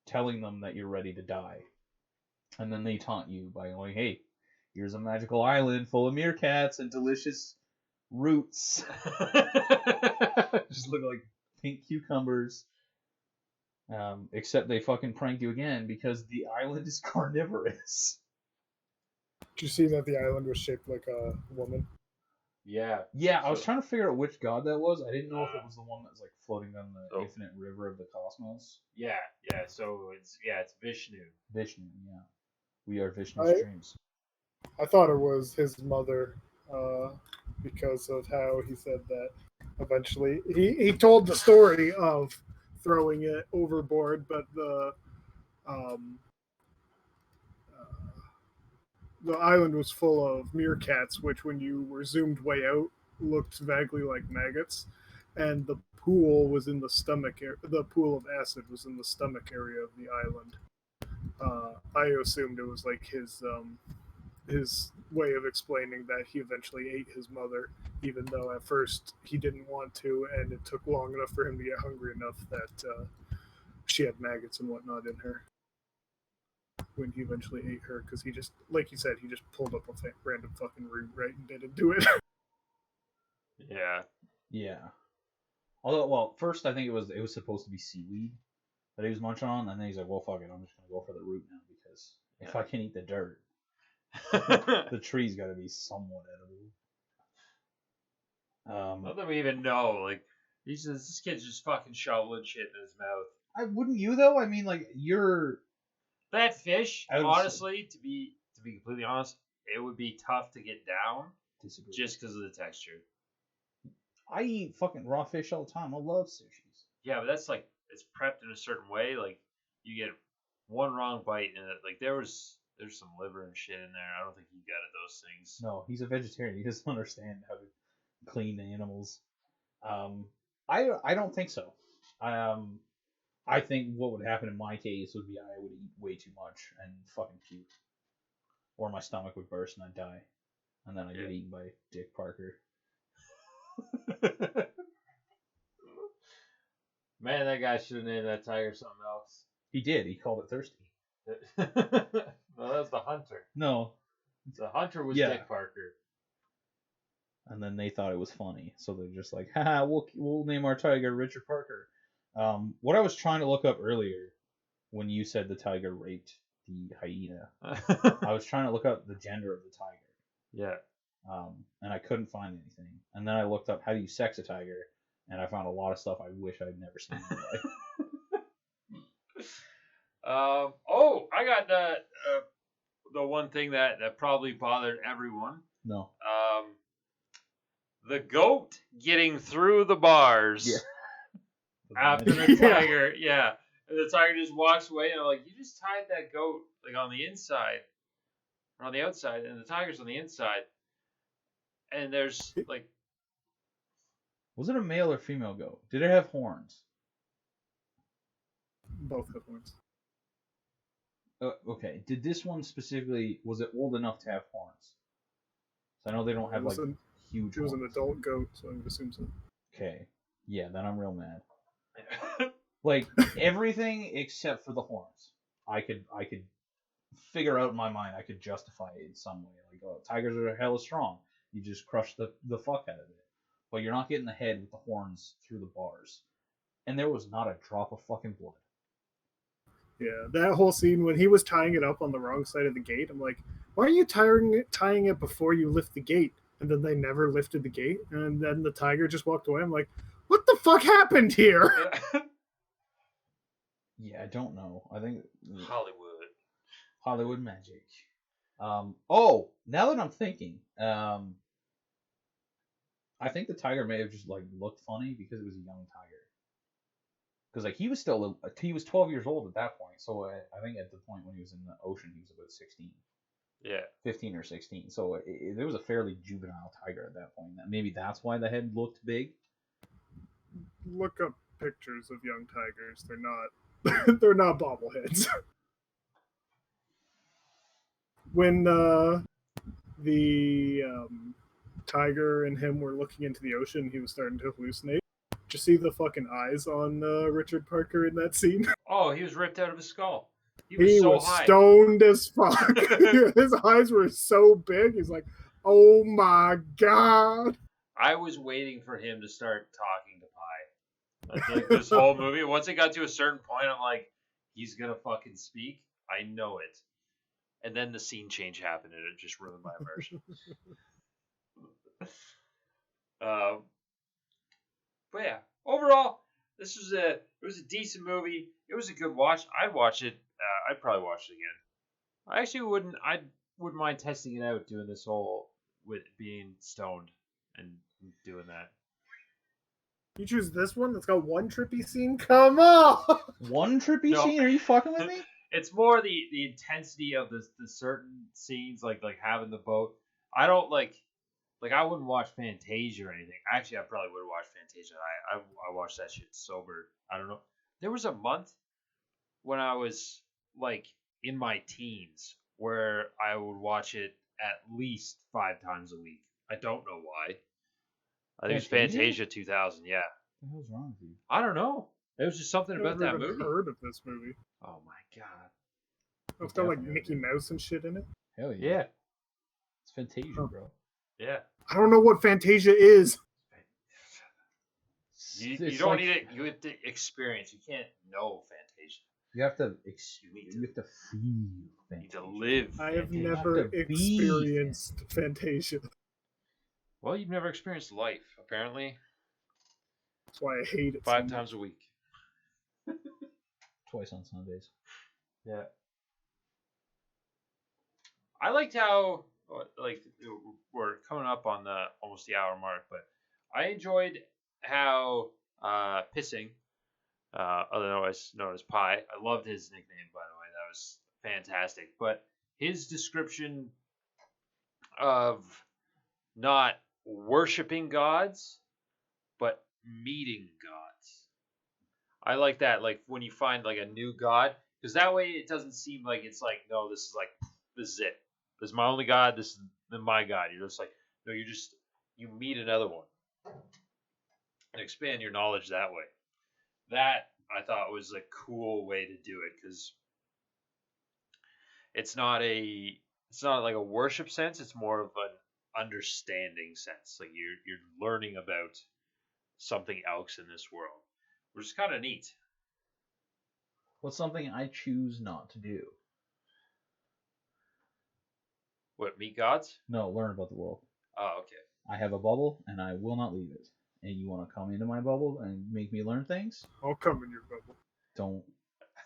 telling them that you're ready to die. And then they taunt you by going, hey, here's a magical island full of meerkats and delicious roots. Just look like pink cucumbers. Except they fucking pranked you again because the island is carnivorous. Did you see that the island was shaped like a woman? Yeah. Yeah, I was trying to figure out which god that was. I didn't know if it was the one that was like floating down the infinite river of the cosmos. Yeah. So it's Vishnu. Vishnu, yeah. We are Vishnu's dreams. I thought it was his mother, because of how he said that eventually he told the story of throwing it overboard, but the island was full of meerkats, which when you were zoomed way out looked vaguely like maggots, and the pool was in the stomach. The pool of acid was in the stomach area of the island. I assumed it was like his way of explaining that he eventually ate his mother, even though at first he didn't want to, and it took long enough for him to get hungry enough that she had maggots and whatnot in her when he eventually ate her, because he just, like you said, he just pulled up a random fucking root right and didn't do it. Yeah. Although, well, first I think it was supposed to be seaweed that he was munching on, and then he's like, well, fuck it, I'm just gonna go for the root now because if I can eat the dirt, the tree's got to be somewhat edible. Not that we even know. Like, this kid's just fucking shoveling shit in his mouth. Wouldn't you though? I mean, like that fish. Honestly, to be completely honest, it would be tough to get down. Disagree. Just because of the texture. I eat fucking raw fish all the time. I love sushis. Yeah, but that's like it's prepped in a certain way. Like you get one wrong bite and like there's some liver and shit in there. I don't think he got at those things. No, he's a vegetarian. He doesn't understand how to clean animals. I don't think so. I think what would happen in my case would be I would eat way too much and fucking puke, or my stomach would burst and I'd die, and then I'd get eaten by Dick Parker. Man, that guy should have named that tiger something else. He did. He called it Thirsty. No, that was the hunter. No. The hunter was Dick Parker. And then they thought it was funny, so they're just like, haha, we'll name our tiger Richard Parker. What I was trying to look up earlier when you said the tiger raped the hyena, I was trying to look up the gender of the tiger. Yeah. And I couldn't find anything. And then I looked up how do you sex a tiger, and I found a lot of stuff I wish I'd never seen in my life. I got the one thing that probably bothered everyone. No. The goat getting through the bars. Yeah. After the tiger, yeah. And the tiger just walks away, and I'm like, you just tied that goat like on the inside, or on the outside, and the tiger's on the inside. And there's like, was it a male or female goat? Did it have horns? Both have horns. Okay. Did this one specifically? Was it old enough to have horns? So I know they don't have like huge. It was an adult goat, so I would assume so. Okay. Yeah, then I'm real mad. Like everything except for the horns, I could figure out in my mind. I could justify it in some way. Like, oh, tigers are hella strong. You just crush the fuck out of it. But you're not getting the head with the horns through the bars. And there was not a drop of fucking blood. Yeah, that whole scene when he was tying it up on the wrong side of the gate, I'm like, why are you tying it before you lift the gate? And then they never lifted the gate, and then the tiger just walked away. I'm like, what the fuck happened here? Yeah, I don't know. I think Hollywood magic. Now that I'm thinking, I think the tiger may have just like looked funny because it was a young tiger. because like he was 12 years old at that point. So I think at the point when he was in the ocean, he was about 16. Yeah. 15 or 16. So it was a fairly juvenile tiger at that point. Maybe that's why the head looked big. Look up pictures of young tigers. They're not they're not bobbleheads. When the tiger and him were looking into the ocean, he was starting to hallucinate. Did you see the fucking eyes on Richard Parker in that scene? Oh, he was ripped out of his skull. He was high. Stoned as fuck. His eyes were so big. He's like, oh my god. I was waiting for him to start talking to Pi. Like this whole movie. Once it got to a certain point, I'm like, he's gonna fucking speak. I know it. And then the scene change happened, and it just ruined my immersion. But yeah, overall, it was a decent movie. It was a good watch. I'd watch it. I'd probably watch it again. I actually wouldn't mind testing it out, doing this whole with being stoned and doing that. You choose this one that's got one trippy scene? Come on! One trippy scene? Are you fucking with me? It's more the intensity of the certain scenes, like having the boat. I don't like I wouldn't watch Fantasia or anything. Actually, I probably would watch Fantasia. I watched that shit sober. I don't know. There was a month when I was like in my teens where I would watch it at least 5 times a week. I don't know why. I think it was Fantasia 2000. Yeah. What the hell's wrong with you? I don't know. There was just something about that movie. I've never heard of this movie. Oh my god. It's got like Mickey Mouse and shit in it. Hell yeah. It's Fantasia, bro. Yeah. I don't know what Fantasia is. You don't need it. You have to experience. You can't know Fantasia. You have to feel Fantasia. You need to live. I have never experienced Fantasia. Well, you've never experienced life, apparently. That's why I hate it. 5 times a week. Twice on Sundays. Yeah. I liked how, like, we're coming up on almost the hour mark, but I enjoyed how Pissing, otherwise known as Pi, I loved his nickname, by the way. That was fantastic. But his description of not worshiping gods, but meeting gods. I like that. Like when you find like a new god, because that way it doesn't seem like it's like, no, this is it. This is my only god. This is my god. You're just like, no, you meet another one and expand your knowledge that way. That I thought was a cool way to do it, because it's not like a worship sense. It's more of an understanding sense. Like you're learning about something else in this world, which is kind of neat. What's something I choose not to do? What, meet gods? No, learn about the world. Oh, okay. I have a bubble, and I will not leave it. And you want to come into my bubble and make me learn things? I'll come in your bubble. Don't.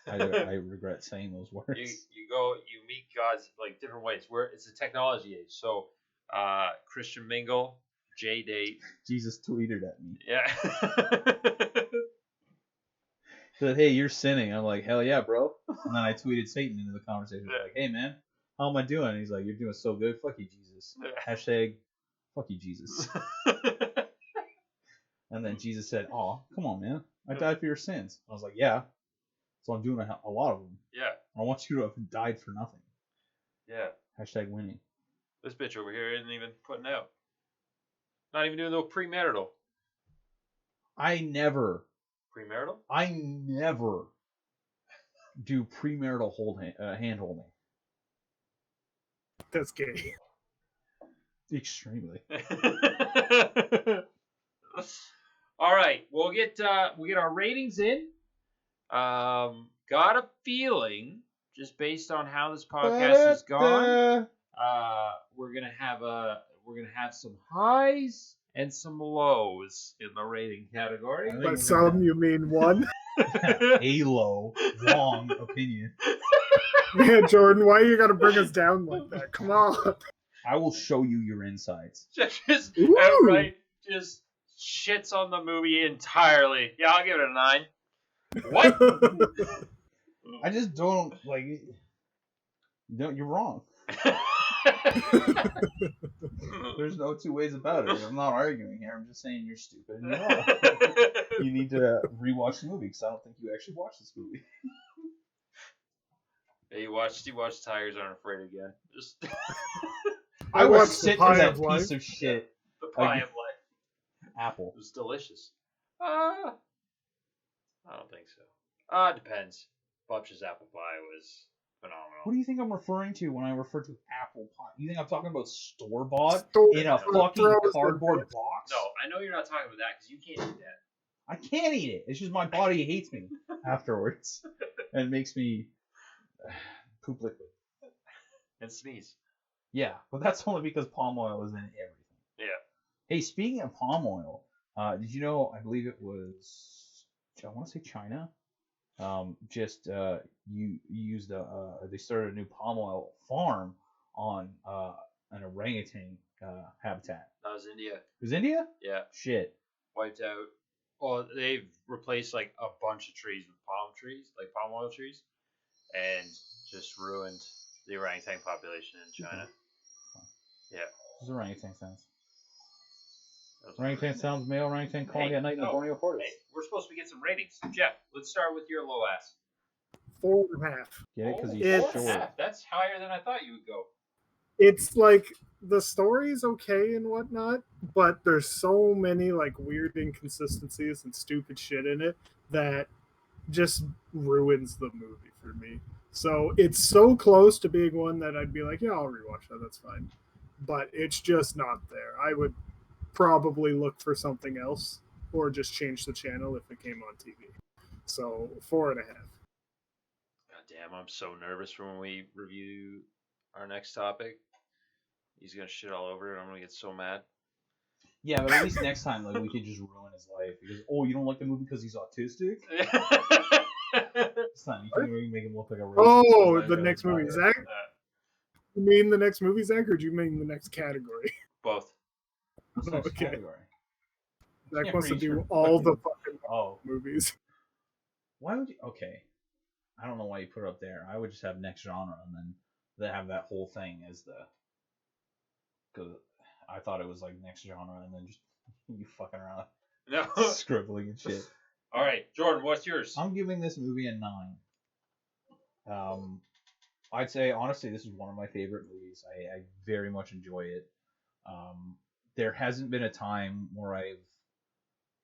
I regret saying those words. You meet gods like different ways. It's a technology age. So, Christian mingle, J date. Jesus tweeted at me. Yeah. Said, hey, you're sinning. I'm like, hell yeah, bro. And then I tweeted Satan into the conversation. Like, hey, man, how am I doing? And he's like, you're doing so good. Fuck you, Jesus. Hashtag, fuck you, Jesus. And then Jesus said, oh, come on, man. I died for your sins. I was like, yeah. So I'm doing a lot of them. Yeah. I want you to have died for nothing. Yeah. Hashtag winning. This bitch over here isn't even putting out. Not even doing no premarital. I never do premarital hand holding. That's gay. Extremely. All right, we'll get our ratings in. Got a feeling, just based on how this podcast has gone, we're gonna have some highs and some lows in the rating category. By some, you mean one? A low, wrong opinion. Yeah, Jordan, why you gotta bring us down like that? Come on. I will show you your insides. Just outright, just shits on the movie entirely. Yeah, I'll give it a 9. What? I just don't like. No, you're wrong. There's no two ways about it. I'm not arguing here. I'm just saying you're stupid and you're wrong. You need to rewatch the movie because I don't think you actually watched this movie. Hey, you watched Tigers Aren't Afraid again. Just I was watched The sitting Pie with that of Life. piece of shit. the pie Like- of life. Apple. It was delicious. I don't think so. Depends. Bubch's apple pie was phenomenal. What do you think I'm referring to when I refer to apple pie? You think I'm talking about store bought Store- in a No. fucking cardboard box? No, I know you're not talking about that because you can't eat that. I can't eat it. It's just my body hates me afterwards and makes me poop liquid. And sneeze. Yeah, but that's only because palm oil is in everything. Yeah. Hey, speaking of palm oil, did you know? I believe it was. I want to say China. You used they started a new palm oil farm on an orangutan habitat. That was India. It was India? Yeah. Shit. Wiped out. Well, they've replaced like a bunch of trees with palm trees, like palm oil trees, and just ruined the orangutan population in China. Yeah. What does orangutan sounds? That was Orangutan sounds male orangutan calling Hey, at night in the no. Borneo forest. Hey, we're supposed to get some ratings. Jeff, let's start with your low ass. 4.5. Get it? Because Oh, he's It's- 4.5. short. That's higher than I thought you would go. It's like the story's okay and whatnot, but there's so many like weird inconsistencies and stupid shit in it that just ruins the movie for me. So it's so close to being one that I'd be like, yeah, I'll rewatch that. That's fine. But it's just not there. I would probably look for something else or just change the channel if it came on TV. So 4.5. God damn, I'm so nervous for when we review our next topic. He's gonna shit all over it. I'm gonna get so mad. Yeah, but at least next time, like, we could just ruin his life because you don't like the movie because he's autistic. This time you can maybe make him look like a racist. Oh, Like, the next movie. about Zach? it. You mean the next movie, Zach, or do you mean the next category? Both. What's the next Okay. category? Zach Can't wants to read do your all the fucking- fucking Oh, movies. why would you? Okay, I don't know why you put it up there. I would just have next genre and then they have that whole thing as the. Because I thought it was like next genre and then just you fucking around No. scribbling and shit. All right, Jordan, what's yours? I'm giving this movie a 9. I'd say honestly, this is one of my favorite movies. I very much enjoy it. There hasn't been a time where I've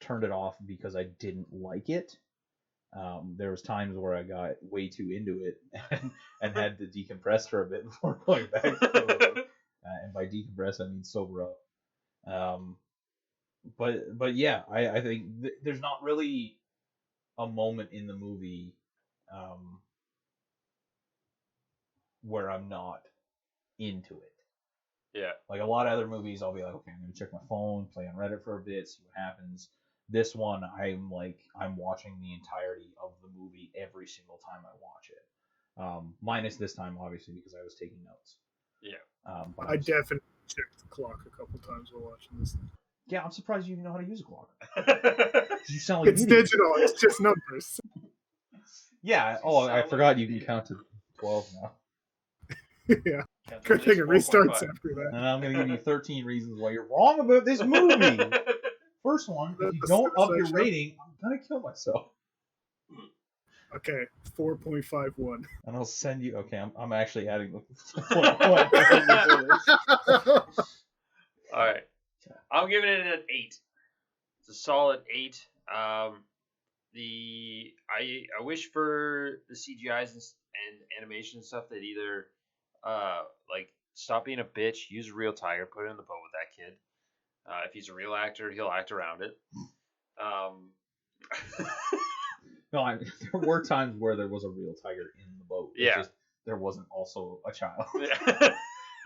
turned it off because I didn't like it. There was times where I got way too into it and had to decompress for a bit before going back to it. And by decompress, I mean sober up. But yeah, I think there's not really a moment in the movie where I'm not into it. Yeah. Like a lot of other movies, I'll be like, okay, I'm gonna check my phone, play on Reddit for a bit, see what happens. This one, I'm watching the entirety of the movie every single time I watch it. Minus this time, obviously, because I was taking notes. Yeah. But I definitely checked the clock a couple times while watching this. yeah, I'm surprised you even know how to use a clock. Yeah. You sound like It's an idiot. digital. It's just numbers. Yeah. Oh, I forgot you can count to 12 now. Yeah. Good thing it restarts after that. And I'm gonna give you 13 reasons why you're wrong about this movie. First one, if you don't up your rating, I'm gonna kill myself. Okay, 4.51. And I'll send you. Okay, I'm actually adding the point. All right. I'm giving it an 8. It's a solid 8. I wish for the CGIs and animation and stuff that either like stop being a bitch, use a real tiger, put it in the boat with that kid. If he's a real actor, he'll act around it. No, there were times where there was a real tiger in the boat. It's Yeah. just there wasn't also a child. Yeah.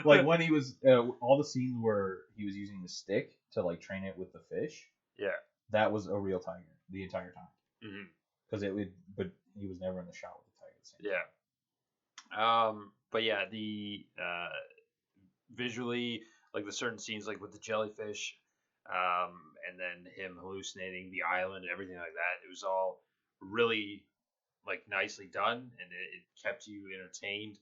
Like when he was all the scenes where he was using the stick to like train it with the fish. Yeah. That was a real tiger the entire time. Mm-hmm. Because but he was never in the shot with the tiger. At the same Yeah. But yeah, the visually, like the certain scenes, like with the jellyfish, and then him hallucinating the island and everything like that, it was all really like nicely done, and it kept you entertained.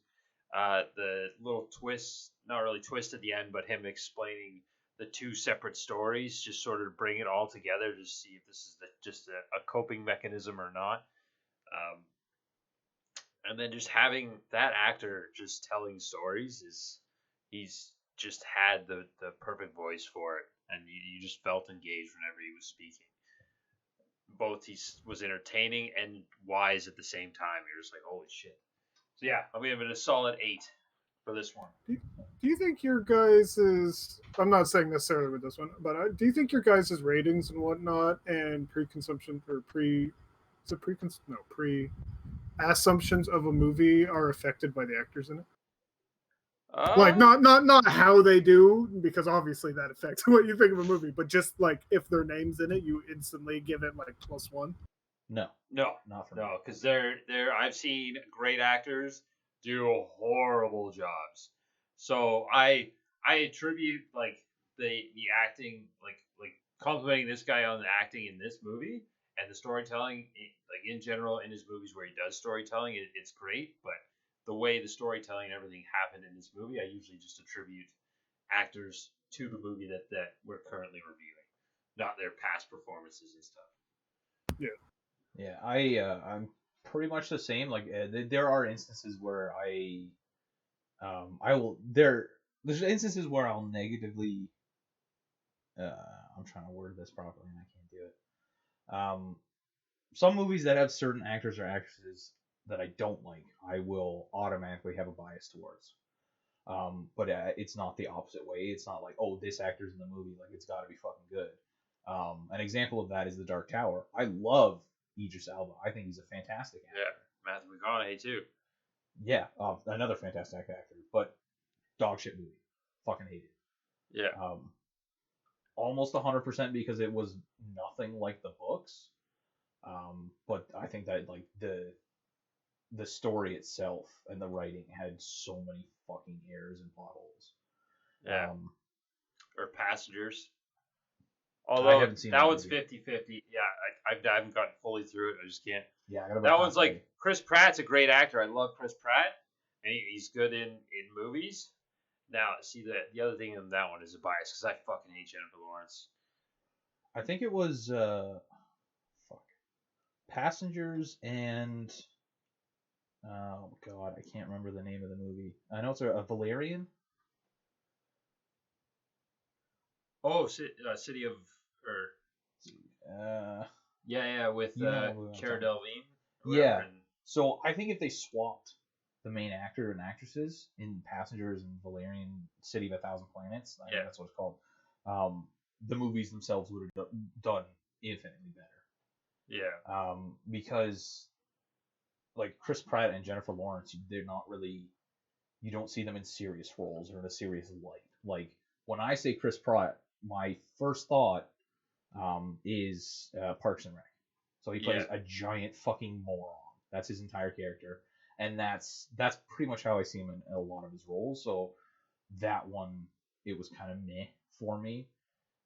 The little twist, not really twist at the end, but him explaining the two separate stories, just sort of bring it all together to see if this is just a coping mechanism or not. Um, and then just having that actor just telling stories he's just had the perfect voice for it, and you just felt engaged whenever he was speaking. Both he was entertaining and wise at the same time. You're just like, holy shit. So yeah, I'm giving it a solid 8 for this one. Do you think your guys' I'm not saying necessarily with this one, but do you think your guys' ratings and whatnot and pre-consumption or pre is it pre assumptions of a movie are affected by the actors in it? Like Uh, not how they do, because obviously that affects what you think of a movie, but just like if their name's in it, you instantly give it like +1. No, no, not for me. no, because I've seen great actors do horrible jobs. So I attribute like the acting, like complimenting this guy on the acting in this movie and the storytelling, like in general in his movies where he does storytelling, it's great. But the way the storytelling and everything happened in this movie, I usually just attribute actors to the movie that we're currently reviewing, not their past performances and stuff. Yeah. Yeah, I'm pretty much the same. Like there are instances where I will there's instances where I'll negatively I'm trying to word this properly and I can't do it. Some movies that have certain actors or actresses that I don't like, I will automatically have a bias towards. But it's not the opposite way. It's not like, oh, this actor's in the movie, like it's got to be fucking good. An example of that is The Dark Tower. I love Idris Elba. I think he's a fantastic actor. Yeah, Matthew McConaughey too. Yeah, another fantastic actor, but dog shit movie. Fucking hate it. Yeah. Almost 100% because it was nothing like the books. But I think that like the story itself and the writing had so many fucking errors and plot holes. Yeah. Or Passengers. I Although haven't seen that that one's movie. 50-50. Yeah, I haven't gotten fully through it. I just can't. Yeah, I gotta That one's halfway. like Chris Pratt's a great actor. I love Chris Pratt, and he's good in movies. Now, see the other thing in that one is a bias because I fucking hate Jennifer Lawrence. I think it was Passengers and oh god, I can't remember the name of the movie. I know it's a Valerian. Oh, City of yeah, with You know what movie I'm Cara talking Delevingne. Yeah. So I think if they swapped the main actor and actresses in Passengers and Valerian City of a Thousand Planets, I think that's what it's called, the movies themselves would have done infinitely better. Yeah. Because like Chris Pratt and Jennifer Lawrence, they're not really, you don't see them in serious roles or in a serious light. Like when I say Chris Pratt, my first thought is Parks and Rec. So he plays a giant fucking moron. That's his entire character, and that's pretty much how I see him in a lot of his roles. So that one, it was kind of meh for me.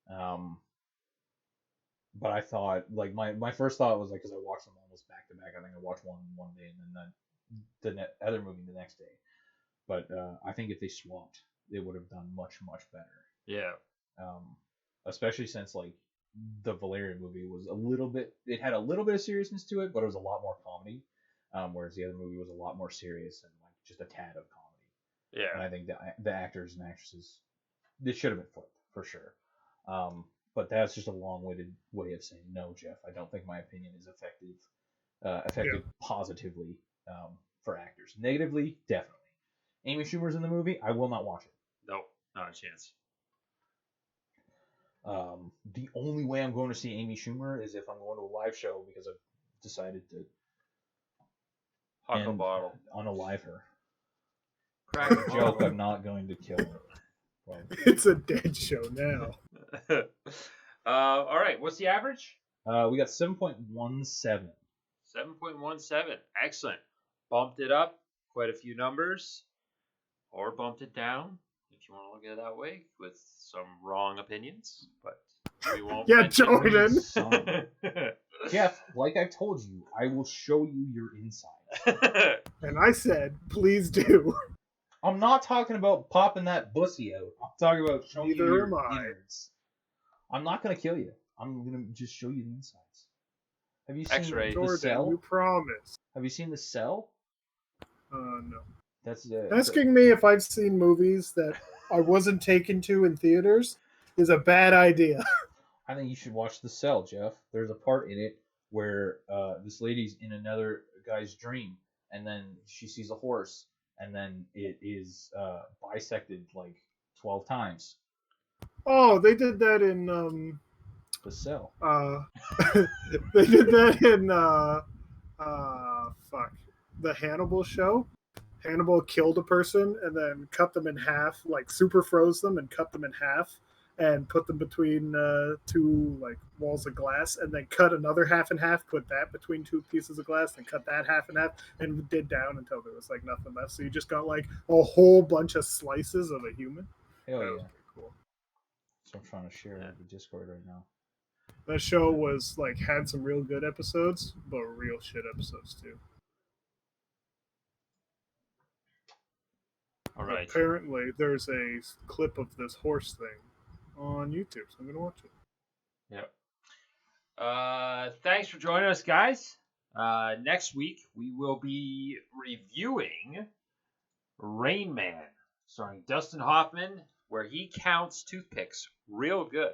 But I thought, like my first thought was like, because I watched them almost back to back. I think I watched one day and then the other movie the next day. But I think if they swapped, they would have done much better. Yeah. Especially since like the Valerian movie was it had a little bit of seriousness to it, but it was a lot more comedy. Whereas the other movie was a lot more serious and like just a tad of comedy. Yeah. And I think the actors and actresses, this should have been flipped for sure. But that's just a long-winded way of saying no, Jeff. I don't think my opinion is affected positively for actors. Negatively, definitely. Amy Schumer's in the movie. I will not watch it. Nope, not a chance. The only way I'm going to see Amy Schumer is if I'm going to a live show because I've decided to Huck a bottle. Unalive her. Crack a joke. I'm not going to kill her. It's a dead show now. All right, what's the average? We got 7.17. 7.17. Excellent. Bumped it up quite a few numbers, or bumped it down, if you want to look at it that way, with some wrong opinions. But we won't. Yeah, Jordan. Jeff, like I've told you, I will show you your insides. And I said, please do. I'm not talking about popping that bussy out. I'm talking about showing you Neither your am I. innards. I'm not gonna kill you. I'm gonna just show you the insides. Have you seen X-ray. The Jordan, Cell? you promised. Have you seen The Cell? No. That's Asking me if I've seen movies that I wasn't taken to in theaters is a bad idea. I think you should watch The Cell, Jeff. There's a part in it where this lady's in another guy's dream, and then she sees a horse, and then it is bisected like 12 times. Oh, they did that in The Cell. they did that in the Hannibal show. Hannibal killed a person and then cut them in half, like super froze them and cut them in half, and put them between two like walls of glass, and then cut another half in half, put that between two pieces of glass, and cut that half in half, and did down until there was like nothing left. So you just got like a whole bunch of slices of a human. Hell That yeah. was pretty cool. So I'm trying to share the Discord right now. That show was like had some real good episodes, but real shit episodes too. All right. Apparently, there's a clip of this horse thing on YouTube, so I'm gonna watch it. Yep. Thanks for joining us, guys. Next week we will be reviewing Rain Man, starring Dustin Hoffman, where he counts toothpicks real good.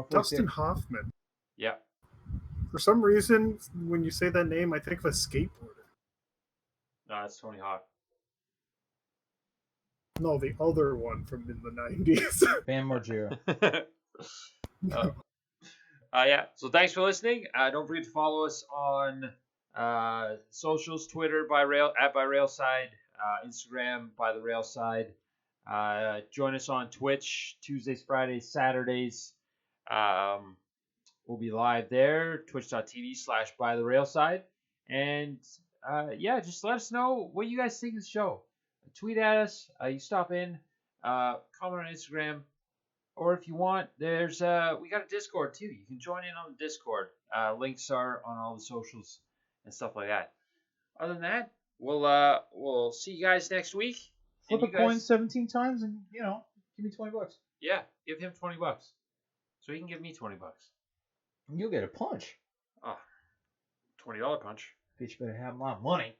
Dustin Hoffman. Yeah. For some reason, when you say that name, I think of a skateboarder. No, that's Tony Hawk. No, the other one from in the 90s. Bam Margera. Yeah. So thanks for listening. Don't forget to follow us on socials: Twitter by Railside, Instagram by the Railside. Join us on Twitch Tuesdays, Fridays, Saturdays. We'll be live there. Twitch.tv/by the Railside. And yeah, just let us know what you guys think of the show. Tweet at us. You stop in. Comment on Instagram. Or if you want, there's we got a Discord too. You can join in on the Discord. Links are on all the socials and stuff like that. Other than that, we'll see you guys next week. Flip a coin 17 times and, give me $20. Yeah, give him $20, so he can give me $20. And you'll get a punch. Oh, $20 punch. Bitch better have my money.